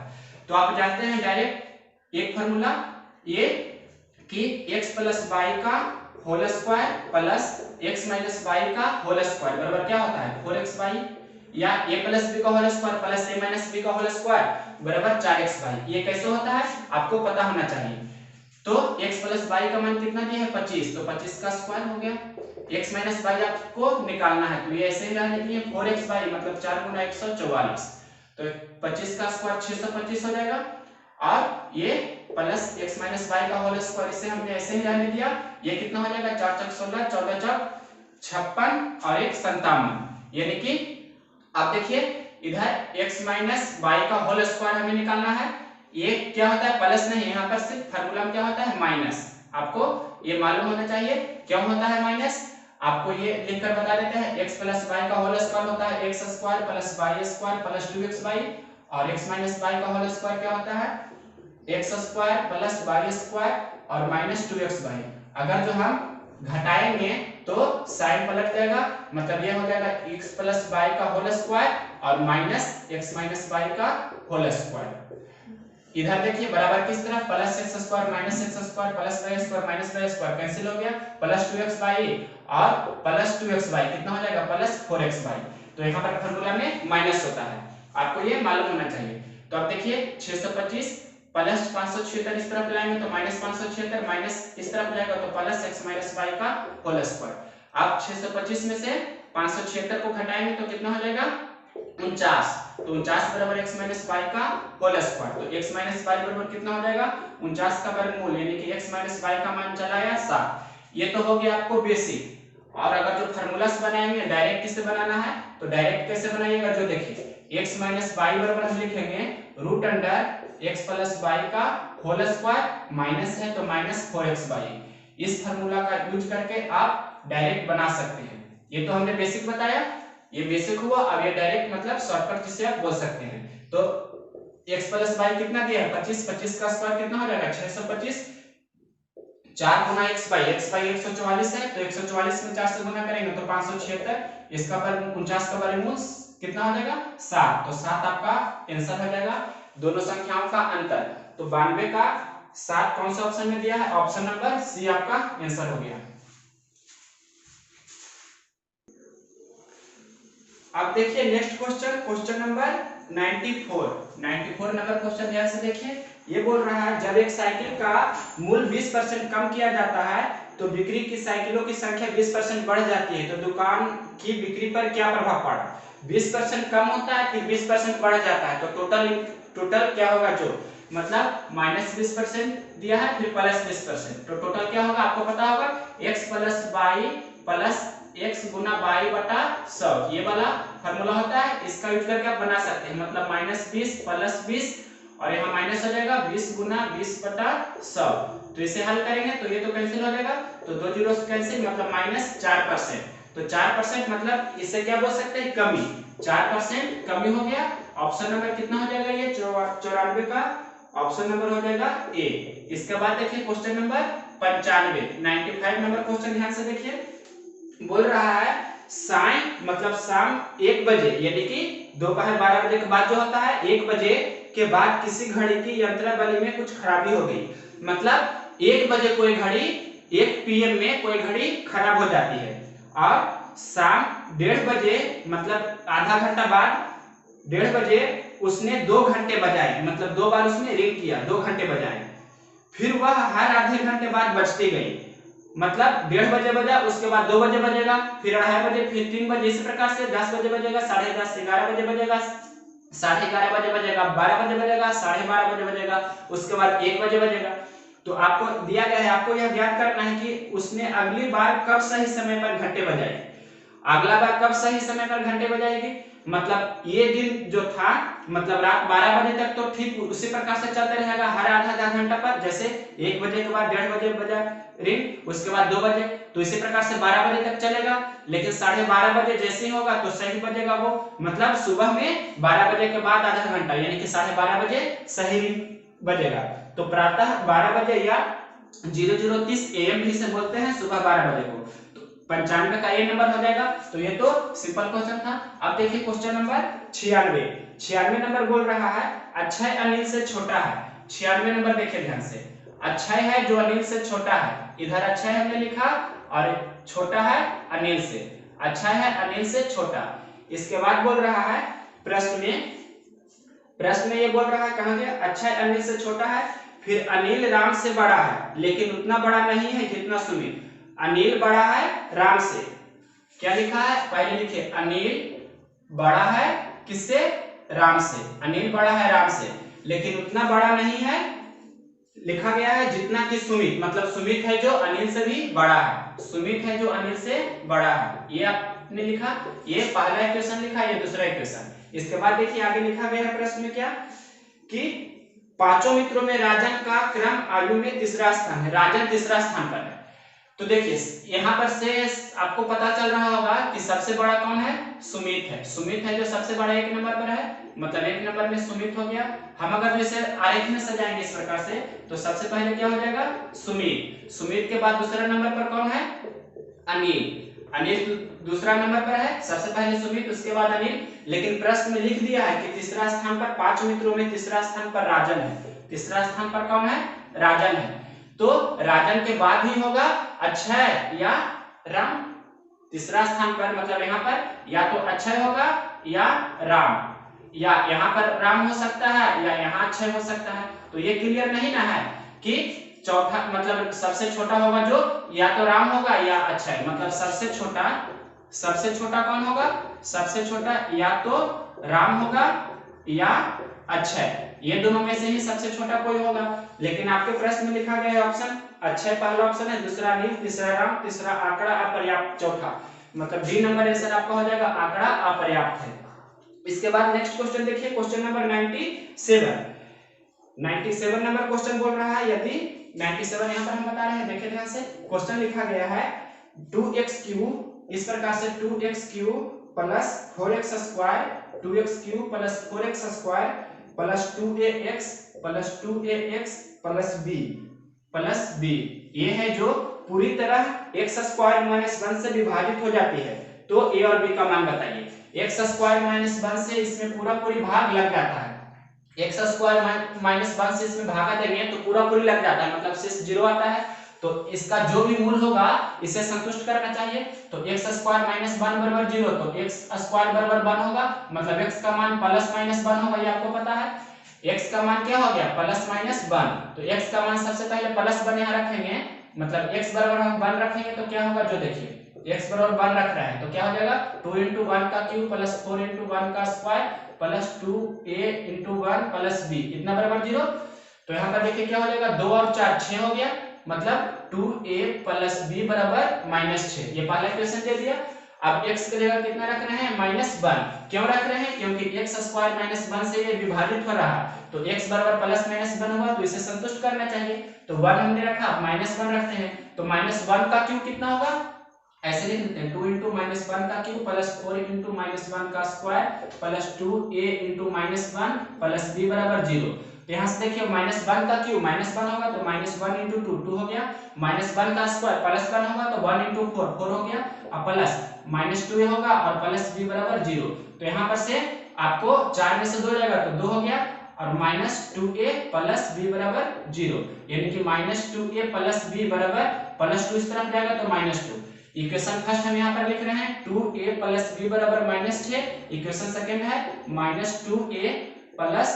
Speaker 1: तो आप जानते हैं डायरेक्ट एक फार्मूला ये कि x + y का whole square plus x - y का होल स्क्वायर बराबर क्या होता है 4xy, या a + b का whole square plus a - b का होल स्क्वायर बराबर 4xy। ये कैसे होता है आपको पता होना चाहिए। तो x + y का मान कितना दिया है 25, तो 25 का स्क्वायर हो गया। x - y आपको निकालना है, तो ये ऐसे ही रहने दिए 4xy मतलब 4 × 144, तो 25 का स्क्वायर 625 हो जाएगा, और ये प्लस x - y का होल स्क्वायर इसे हमने ऐसे ही रहने दिया। ये कितना हो जाएगा 4 × 16 14 × 56 और 1 57, यानी कि आप देखिए इधर x - y का होल स्क्वायर हमें निकालना है। ये क्या होता है प्लस नहीं, यहाँ पर सिर्फ फार्मूला में क्या होता है माइनस, आपको ये मालूम होना चाहिए क्यों होता है माइनस। आपको ये लिखकर बता देते हैं, x + y का होल स्क्वायर होता है x² + y² + 2xy, और x - y का होल स्क्वायर क्या होता है x² + y² और -2xy। अगर जो हम घटाएंगे तो साइन पलट जाएगा, मतलब ये हो जाएगा x + y का होल स्क्वायर और -x - y का होल स्क्वायर। इधर देखिए बराबर किस तरफ +x² - x² + y² -y² cancel हो गया, +2xy और +2xy कितना हो जाएगा +4xy। तो यहाँ पर फार्मूला में माइनस होता है, आपको ये मालूम होना चाहिए। तो अब देखिए 625 प्लस 576 इस तरफ लाएंगे तो -576 माइनस इस तरफ जाएगा तो +x - y का होल स्क्वायर। अब 625 में से 576 को घटाएंगे तो कितना हो जाएगा 49, तो 49 बराबर x - y का होल स्क्वायर। तो x - y बराबर कितना हो जाएगा 49 का वर्गमूल, यानी कि x - y का मान चला आया 7। ये तो हो गया आपको बेसिक। और अगर जो फार्मूलास बनाएंगे डायरेक्ट किससे बनाना है, तो डायरेक्ट कैसे बनाइएगा, जो देखिए x - y बराबर हम लिखेंगे √x + y का होल स्क्वायर, माइनस है तो -4xy। इस फार्मूला का यूज करके आप डायरेक्ट बना सकते हैं। ये तो हमने बेसिक बताया, ये बेसिक हुआ। अब ये डायरेक्ट मतलब शॉर्टकट जिसे आप बोल सकते हैं। तो x + y कितना दिया है 25, 25 का स्क्वायर कितना हो जाएगा 625, 4 × xy 144 है, तो 144 में 4 से गुना करेंगे तो 576, इसका पर 49 का वर्गमूल कितना हो जाएगा 7, तो 7 आपका आंसर हो जाएगा। दोनों संख्याओं का अंतर, तो 92 का 7 कौन सा ऑप्शन में दिया है, ऑप्शन नंबर सी आपका आंसर हो गया। अब देखिए next question, question number 94 number question ध्यान से देखिए। ये बोल रहा है जब एक साइकिल का मूल्य 20% कम किया जाता है तो बिक्री की साइकिलों की संख्या 20% बढ़ जाती है, तो दुकान की बिक्री पर क्या प्रभाव पड़ा। 20% कम होता है फिर 20% बढ़ जाता है, तो टोटल क्या होगा, जो मतलब -20% दिया है फिर +20%, तो टोटल क्या होगा आपको पता होगा, x plus y plus x गुना वाई बटा 100, ये वाला फॉर्मूला होता है, इसका यूज करके आप बना सकते हैं, मतलब -20 प्लस 20 और यहाँ माइनस हो जाएगा 20 गुना 20 बटा 100, तो इसे हल करेंगे तो ये तो कैंसिल हो जाएगा, तो दो जीरो से कैंसिल, मतलब -4%, तो 4% मतलब इसे क्या बोल सकते हैं, कमी, 4% कमी हो गया। ऑप्शन नंबर कितना हो जाएगा, ये 94 का ऑप्शन नंबर हो जाएगा ए। इसके बाद देखिए क्वेश्चन नंबर 95 नंबर क्वेश्चन ध्यान से देखिए। बोल रहा है साय मतलब शाम 1 बजे यानी कि दोपहर 12 बजे के बाद जो होता है, 1 बजे के बाद किसी घड़ी की यंत्रावली में कुछ खराबी हो गई, मतलब 1 बजे कोई घड़ी 1 PM में कोई घड़ी खराब हो जाती है और शाम 1:30 बजे मतलब आधा घंटा बाद 1:30 बजे उसने 2 घंटे बजाए, मतलब 2 बार उसने रिंग किया, 2 घंटे बजाए, फिर वह हर आधे घंटे बाद बजती गई, मतलब 1:30 बजे बजा, उसके बाद 2 बजे बजेगा, फिर 2:30 बजे, फिर 3 बजे, इसी प्रकार से 10 बजे बजेगा, 10:30, 11 बजे बजेगा, 11:30 बजे बजेगा, 12 बजे बजेगा, 12:30 बजे बजेगा, उसके बाद 1 बजे बजेगा। तो आपको दिया गया है, आपको यह ज्ञात करना है कि उसने अगली बार कब सही समय पर घंटे बजाए, अगला बार कब सही समय पर घंटे बजाएगी, मतलब ये दिन जो था, मतलब रात 12 बजे तक तो ठीक उसी प्रकार से चलता रहेगा, हर आधा घंटा पर, जैसे 1 बजे के बाद 1:30 बजे बजा रिंग, उसके बाद 2 बजे, तो इसी प्रकार से 12 बजे तक चलेगा, लेकिन 12:30 बजे जैसे ही होगा तो सही बजेगा वो, मतलब सुबह में 12 बजे के बाद आधा घंटा यानी कि 12:30 बजे सही रिंग बजेगा, तो प्रातः 12 बजे या 00:30 AM भी से बोलते हैं सुबह 12 बजे को, 95 का ए नंबर हो जाएगा। तो ये तो सिंपल क्वेश्चन था। अब देखिए क्वेश्चन नंबर 96 नंबर बोल रहा है अक्षय अनिल से छोटा है। 96 नंबर देखिए ध्यान से, अक्षय है जो अनिल से छोटा है, इधर अक्षय हमने लिखा और छोटा है अनिल से, अक्षय है अनिल से छोटा। इसके बाद बोल रहा है प्रश्न में ये बोल रहा है कहां गया, अक्षय अनिल से छोटा है, फिर अनिल राम से बड़ा है लेकिन उतना बड़ा नहीं है जितना सुमित। अनिल बड़ा है राम से, क्या लिखा है, पहले लिखे अनिल बड़ा है किससे, राम से, अनिल बड़ा है राम से लेकिन उतना बड़ा नहीं है, लिखा गया है जितना कि सुमित, मतलब सुमित है जो अनिल से भी बड़ा है, सुमित है जो अनिल से बड़ा है, ये आपने लिखा, ये पहला इक्वेशन लिखा, ये दूसरा इक्वेशन। इसके बाद देखिए आगे लिखा गया है प्रश्न में क्या, कि पांचों मित्रों में राजन का क्रम आयु में तीसरा स्थान है, राजन तीसरा स्थान पर है। तो देखिए यहाँ पर से आपको पता चल रहा होगा कि सबसे बड़ा कौन है, सुमित है, सुमित है जो सबसे बड़ा 1 नंबर पर है, मतलब 1 नंबर में सुमित हो गया। हम अगर जैसे आरेख में सजाएंगे इस प्रकार से, तो सबसे पहले क्या हो जाएगा, सुमित, सुमित के बाद दूसरा नंबर पर कौन है, अनिल, अनिल दूसरा नंबर पर है, सबसे पहले सुमित उसके बाद अनिल, लेकिन प्रश्न में लिख दिया है कि तीसरा स्थान पर, 5 मित्रों में तीसरा स्थान पर राजन है, तीसरा स्थान पर कौन है, राजन है, तो राजन के बाद ही होगा अक्षय या राम, तीसरा स्थान पर, मतलब यहाँ पर या तो अक्षय होगा या राम, या यहाँ पर राम हो सकता है या यहाँ अक्षय हो सकता है, तो ये क्लियर नहीं ना है कि चौथा मतलब सबसे छोटा होगा जो या तो राम होगा या अक्षय, मतलब सबसे छोटा कौन होगा, सबसे छोटा या तो राम होगा या अक्षय, ये दोनों में से ही सबसे छोटा कोई होगा, लेकिन आपके प्रश्न में लिखा गया है ऑप्शन अक्षय पहला ऑप्शन है, दूसरा अनिल, तीसरा राम, तीसरा आंकड़ा अपर्याप्त, चौथा मतलब डी नंबर आंसर आपका हो जाएगा आंकड़ा अपर्याप्त है। इसके बाद नेक्स्ट क्वेश्चन देखिए, क्वेश्चन नंबर 97 नंबर क्वेश्चन बोल रहा है, यदि 97 यहाँ पर हम बता रहे हैं, देखिए ध्यान से, क्वेश्चन लिखा गया है 2x क्यूब, इस प्रकार से 2x cube plus 4x square, 2x cube plus 4x square plus 2ax plus b, ये है जो पूरी तरह x स्क्वायर माइनस 1 से विभाजित हो जाती है, तो a और b का मान बताइए। x स्क्वायर माइनस 1 से इसमें पूरा भाग लग जाता है, x स्क्वायर माइनस 1 से इसमें भागा देंगे तो पूरा लग जाता है, मतलब शेष 0 आता है, तो इसका जो भी मूल होगा इसे संतुष्ट करना चाहिए। तो एक्स स्क्वायर माइनस 1 बराबर 0, तो एक्स स्क्वायर बराबर 1 होगा, मतलब एक्स का मान प्लस माइनस 1 होगा, ये आपको पता है। एक्स का मान क्या हो गया, प्लस माइनस 1, तो एक्स का मान सबसे पहले प्लस 1 यहाँ रखेंगे, मतलब एक्स बराबर हम 1 रखेंगे तो क्या होगा, जो देखिए एक्स बराबर 1 रख रहे हैं तो क्या हो जाएगा 2 × 1 का क्यूब प्लस 4 × 1 का square plus 2a × 1 plus b इतना बराबर 0। तो यहाँ पर देखिए क्या हो जाएगा, 2 और 4 6 हो गया, मतलब 2a प्लस b बराबर -6, ये पहला इक्वेशन दे दिया। अब x की जगह कितना रख रहे हैं, -1, क्यों रख रहे हैं, क्योंकि x स्क्वायर -1 से ये विभाजित हो रहा है, तो x बराबर प्लस -1 हुआ, तो इसे संतुष्ट करना चाहिए, तो 1 हमने रखा, -1 रखते हैं, तो -1 का क्यूब कितना होगा, ऐसे लिख देते हैं 2 × -1 का क्यूब प्लस 4 × -1 का square plus 2a × -1 plus b बराबर 0। तो यहाँ से देखिए -1 का क्यूब -1 होगा तो -1 × 2 2 हो गया, -1 का स्क्वायर प्लस 1 होगा तो 1 × 4 4 हो गया, और प्लस -2a होगा और प्लस b बराबर 0। तो यहाँ पर से आपको 4 में से 2 जाएगा तो 2 हो गया, और -2a प्लस b बराबर 0, यानी कि -2a प्लस b बराबर +2 इस तरफ जाएगा तो -2। इक्वेशन फर्स्ट हम यहाँ पर लिख रहे हैं 2a प्लस b बराबर -6, इक्वेशन सेकंड है -2a plus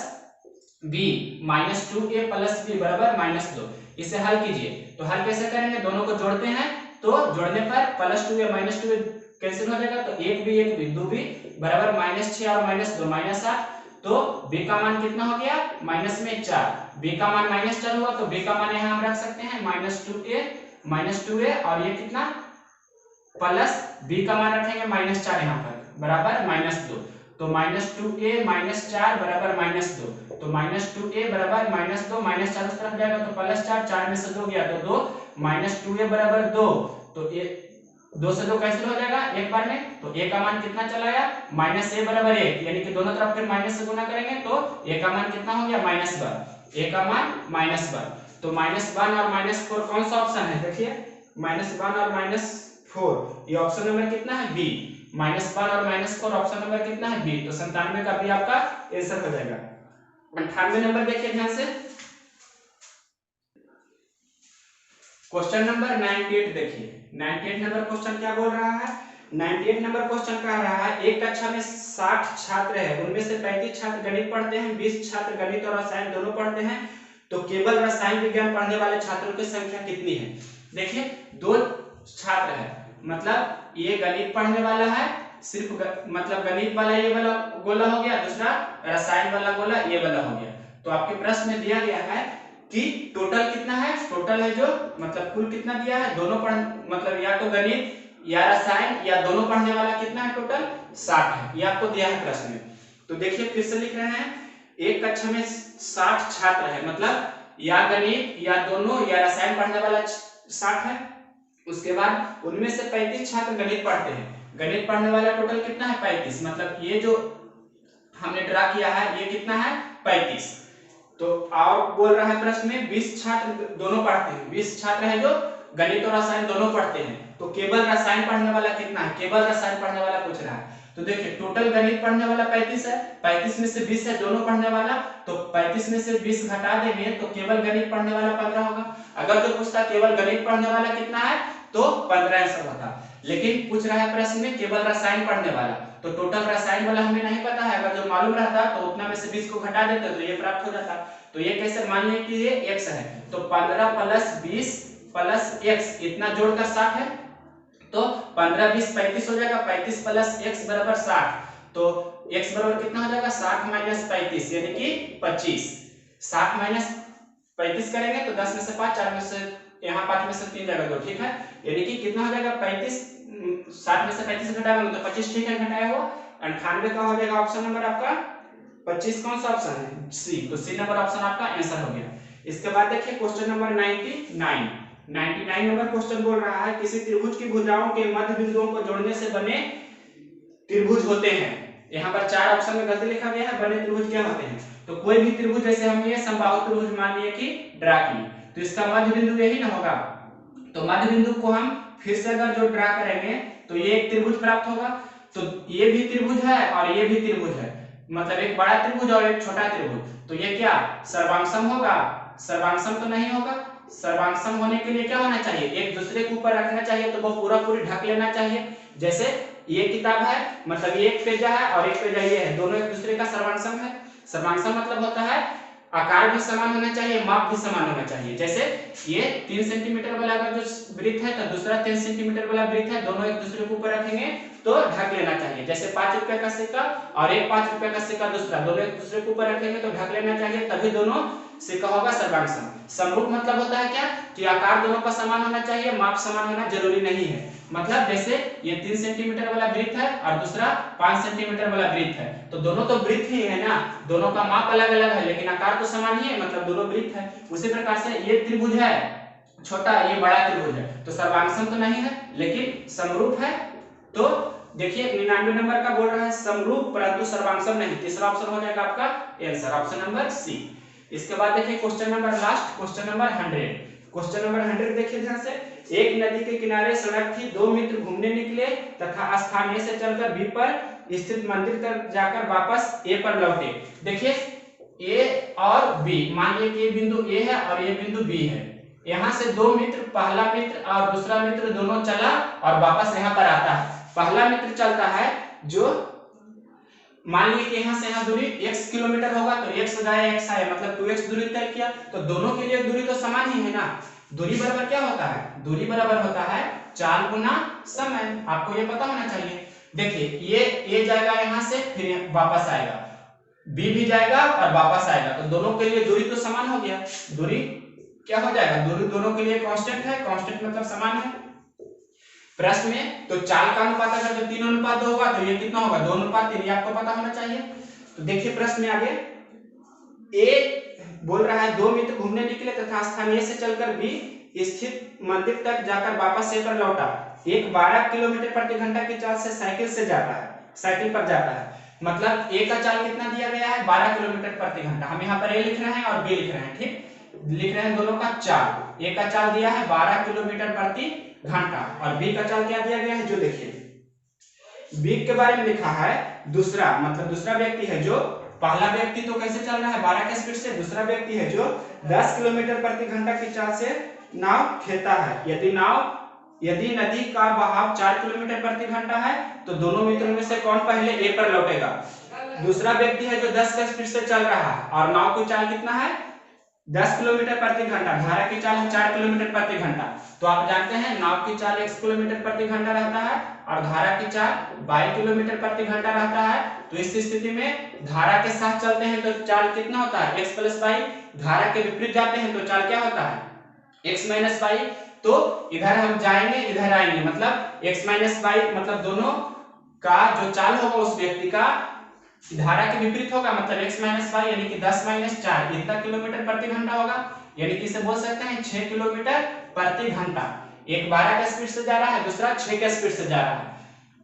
Speaker 1: b, -2a plus b बराबर -2। इसे हल कीजिए, तो हल कैसे करेंगे, दोनों को जोड़ते हैं, तो जोड़ने पर +2a -2a कैंसिल हो जाएगा, तो 1b 1b 2b बराबर -6 और -2 -8, तो b का मान कितना हो गया, माइनस में 4, b का मान -4 हुआ, तो b का मान यहाँ हम रख सकते हैं -2a और ये कितना प्लस b का मान रखेंगे -4 यहाँ पर बराबर -2, तो -2a -4 बराबर -2, तो -2a बराबर -2 -4 उस तरफ जाएगा तो +4, 4 में से 2 गया तो 2, -2a बराबर 2, तो ये 2 से 2 कैंसिल हो जाएगा एक बार में, तो a का मान कितना चला गया, -a बराबर 1, यानी कि दोनों तरफ फिर माइनस से गुना करेंगे तो a का मान कितना हो गया, -1, a का मान -1, तो -1 और -4 कौन सा ऑप्शन है, देखिए -1 और -4 ये ऑप्शन नंबर कितना है, बी, -1 और -4 ऑप्शन नंबर कितना है, बी, तो 97 का बी आपका आंसर हो जाएगा। 98 नंबर देखिए ध्यान से, क्वेश्चन नंबर 98 देखिए, 98 नंबर क्वेश्चन क्या बोल रहा है, 98 नंबर क्वेश्चन कह रहा है एक कक्षा में 60 छात्र है, उनमें से 35 छात्र गणित पढ़ते हैं, 20 छात्र गणित और रसायन दोनों पढ़ते हैं, तो केवल रसायन विज्ञान पढ़ने वाले छात्रों की संख्या कितनी है। देखिए 2 छात्र है, मतलब ये गणित पढ़ने वाला है, सिर्फ मतलब गणित वाला ये वाला गोला हो गया, दूसरा रसायन वाला गोला ये वाला हो गया। तो आपके प्रश्न में दिया गया है कि टोटल कितना है, टोटल है जो मतलब कुल कितना दिया है, दोनों पढ़ मतलब या तो गणित या रसायन या दोनों पढ़ने वाला कितना है, टोटल 60 है, ये आपको दिया है प्रश्न में। तो देखिए फिर से लिख रहे हैं एक कक्षा में 60 छात्र है, मतलब या गणित या दोनों या रसायन पढ़ने वाला 60 है, उसके बाद उनमें से 35 छात्र गणित पढ़ते हैं, गणित पढ़ने वाला टोटल कितना है 35, मतलब ये जो हमने ड्रा किया है ये कितना है 35। तो और बोल रहा है प्रश्न में 20 छात्र दोनों पढ़ते हैं, 20 छात्र है जो गणित और रसायन दोनों पढ़ते हैं, तो केवल रसायन पढ़ने वाला कितना है, केवल रसायन पढ़ने वाला पूछ रहा है। तो देखिए टोटल गणित पढ़ने वाला 35 है, 35 में से 20 है दोनों पढ़ने वाला, तो 35 में से 20 घटा देंगे तो केवल गणित पढ़ने वाला 15 होगा। अगर जो पूछता केवल गणित पढ़ने वाला कितना है तो 15 आंसर होता, लेकिन पूछ रहा है प्रश्न में केवल रसायन पढ़ने वाला, तो टोटल रसायन वाला हमें नहीं पता है, अगर जो मालूम रहता तो उतना में से 20 को घटा देते तो ये प्राप्त हो जाता। तो ये कैसे मान लिया कि ये x है, तो 15 + 20 + x इतना जोड़कर 60 है, तो 15 20 35 हो जाएगा, 35 + x बराबर 60, तो x बराबर कितना हो जाएगा 60 - 35 यानी कि 25, 60 - 35 करेंगे तो 10 में से 5, 4 में से यहाँ 5 में से 3 जाएगा, तो ठीक है, यानी कि कितना हो जाएगा 35, 60 में से 35 घटाएंगे तो 25, ठीक है घटाया हुआ, 98 का हो जाएगा ऑप्शन नंबर आपका 25, कौन सा ऑप्शन है, सी, तो सी नंबर ऑप्शन आपका आंसर हो गया। इसके बाद देखिए क्वेश्चन नंबर 99 नंबर क्वेश्चन बोल रहा है किसी त्रिभुज की भुजाओं के मध्य बिंदुओं को जोड़ने से बने त्रिभुज होते हैं। यहाँ पर 4 ऑप्शन में गलती लिखा गया है, बने त्रिभुज क्या होते हैं, तो कोई भी त्रिभुज जैसे हम ये समबाहु त्रिभुज मान लिए कि ड्रा किए, तो इसका मध्य बिंदु यही ना होगा, तो मध्य बिंदु को हम फिर से अगर जो ड्रा करेंगे तो ये एक त्रिभुज प्राप्त होगा, तो ये भी त्रिभुज है और ये भी त्रिभुज है, मतलब एक बड़ा त्रिभुज और एक छोटा त्रिभुज, तो ये क्या सर्वांगसम होगा, सर्वांगसम तो नहीं होगा, सर्वांग होने के लिए क्या होना चाहिए, एक दूसरे के ऊपर रखना चाहिए, तो वो पूरा पूरी ढक लेना चाहिए। जैसे ये किताब है, मतलब ये एक पेजा है और एक पेजा ये है, दोनों एक दूसरे का सर्वांग है। सर्वांग मतलब होता है आकार भी समान होना चाहिए, माप भी समान होना चाहिए। जैसे ये 3 सेंटीमीटर वाला अगर जो वृत्त है तो दूसरा 3 सेंटीमीटर वाला वृत्त है, दोनों एक दूसरे के ऊपर रखेंगे तो ढक लेना चाहिए। जैसे 5 रुपए का सिक्का और एक 5 रुपए का सिक्का दूसरा, दोनों एक दूसरे के ऊपर रखेंगे तो ढक लेना चाहिए, तभी दोनों सिक्का होगा सर्वांग सम। समरूप मतलब होता है क्या कि आकार दोनों का समान होना चाहिए, माप समान होना जरूरी नहीं है। मतलब जैसे ये 3 सेंटीमीटर वाला वृत्त है और दूसरा 5 सेंटीमीटर वाला वृत्त है, तो दोनों तो वृत्त ही है ना, दोनों का माप अलग अलग है लेकिन आकार तो समान ही है, मतलब दोनों वृत्त है। उसी प्रकार से ये त्रिभुज है छोटा, ये बड़ा त्रिभुज है, तो सर्वांग तो नहीं है लेकिन समरूप है। तो देखिए 99 नंबर का बोल रहा है समरूप परंतु सर्वांग नहीं, तीसरा ऑप्शन हो जाएगा आपका आंसर, ऑप्शन नंबर सी। इसके बाद देखिए question number last, question number 100। Question number 100 देखिए ध्यान से। एक नदी के किनारे सड़क थी, दो मित्र घूमने निकले तथा स्थान ए से चलकर बी पर स्थित मंदिर तक जाकर वापस ए पर लौटे। देखिए ए और बी, मान लीजिए कि ये बिंदु ए है और ये बिंदु बी है। यहाँ से दो मित्र, पहला मित्र और दूसरा मित्र दोनों चला और वापस यहाँ पर आता है। पहला मित्र चलता है जो मान लीजिए कि यहाँ से यहाँ दूरी x किलोमीटर होगा तो x गया x आया, मतलब 2x दूरी तय किया, तो दोनों के लिए दूरी तो समान ही है ना। दूरी बराबर क्या होता है, दूरी बराबर होता है चाल गुना समय, आपको ये पता होना चाहिए। देखिए ये जाएगा यहाँ से फिर वापस आएगा, b भी जाएगा और वापस आएगा, तो दोनों के लिए दूरी तो समान हो गया। दूरी क्या हो जाएगा, दूरी दोनों के लिए कांस्टेंट है, कांस्टेंट मतलब समान है। प्रश्न में तो चाल का अनुपात अगर जो 3:2 होगा तो ये कितना होगा 2:3, ये आपको पता होना चाहिए। तो देखिए प्रश्न में आगे ए बोल रहा है दो मित्र घूमने निकले तथा स्थान ए से चलकर बी स्थित मंदिर तक जाकर वापस ए पर लौटा। एक 12 किलोमीटर प्रति घंटा की चाल से साइकिल से जाता है, साइकिल पर जाता है, मतलब ए का चाल कितना दिया गया है 12 किलोमीटर प्रति घंटा। हम यहाँ पर ए लिख रहे हैं और बी लिख रहे हैं, ठीक लिख रहे हैं दोनों का चाल। ए का चाल दिया है 12 किलोमीटर प्रति घंटा और बी का चाल क्या दिया गया है, जो देखिए बी के बारे में लिखा है दूसरा, मतलब दूसरा व्यक्ति है जो, पहला व्यक्ति तो कैसे चल रहा है 12 के स्पीड से, दूसरा व्यक्ति है जो 10 किलोमीटर प्रति घंटा की चाल से नाव खेता है। यदि नदी का बहाव 4 किलोमीटर प्रति घंटा है तो दोनों मित्रों में से कौन पहले ए पर लौटेगा। दूसरा व्यक्ति है जो 10 के स्पीड से चल रहा है और नाव की चाल कितना है 10 किलोमीटर प्रति घंटा, धारा की चाल 4 किलोमीटर प्रति घंटा। तो आप जानते हैं नाव की चाल 1 किलोमीटर प्रति घंटा रहता है और धारा की चाल 22 किलोमीटर प्रति घंटा रहता है। तो इस स्थिति में धारा के साथ चलते हैं तो चाल कितना होता है x + y, धारा के विपरीत जाते हैं तो चाल क्या होता है x - y। तो इधर हम जाएंगे इधर आएंगे, मतलब x - y मतलब दोनों का जो चाल होगा उस व्यक्ति का धारा के विपरीत होगा, मतलब x - y यानी कि 10 - 4 इतना किलोमीटर प्रति घंटा होगा, यानी कि इसे बोल सकते हैं 6 किलोमीटर प्रति घंटा। एक 12 के स्पीड से जा रहा है, दूसरा 6 के स्पीड से जा रहा है,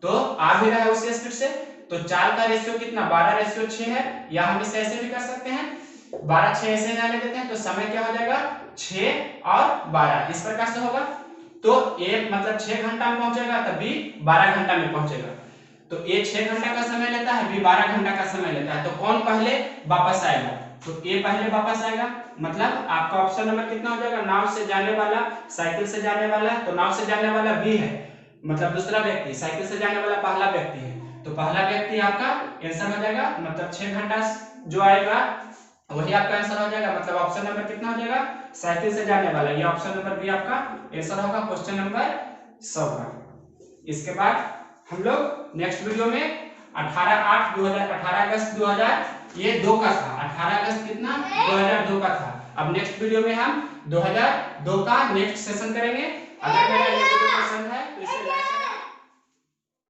Speaker 1: तो आ भी रहा है उसी स्पीड से। तो चाल का रेशियो कितना 12:6 है, या हम इसे ऐसे भी कर सकते हैं 12/6 ऐसे ना ले देते हैं तो समय क्या हो जाएगा 6 और 12 इस प्रकार से होगा। तो ए मतलब 6 घंटा में पहुंचेगा तब बी 12 घंटा में पहुंचेगा। तो ए 6 घंटा का समय लेता है, बी 12 घंटा का समय लेता है, तो कौन पहले वापस आएगा, तो ए पहले वापस आएगा। मतलब आपका ऑप्शन नंबर कितना हो जाएगा, नाव से जाने वाला साइकिल से जाने वाला, तो नाव से जाने वाला बी है, मतलब दूसरा व्यक्ति, साइकिल से जाने वाला पहला व्यक्ति है, तो पहला व्यक्ति आपका आंसर हो जाएगा, मतलब 6 घंटा जो आएगा वही आपका आंसर हो जाएगा। मतलब ऑप्शन नंबर कितना हो जाएगा साइकिल से जाने वाला, ये ऑप्शन नंबर बी आपका आंसर होगा क्वेश्चन नंबर 100 का। इसके बाद हम लोग नेक्स्ट वीडियो में 18 अगस्त 2000 ये 2 का था, 18 अगस्त कितना 2002 का था। अब नेक्स्ट वीडियो में हम 2002 का नेक्स्ट सेशन करेंगे। अगर मेरा ये वीडियो पसंद है तो इसे लाइक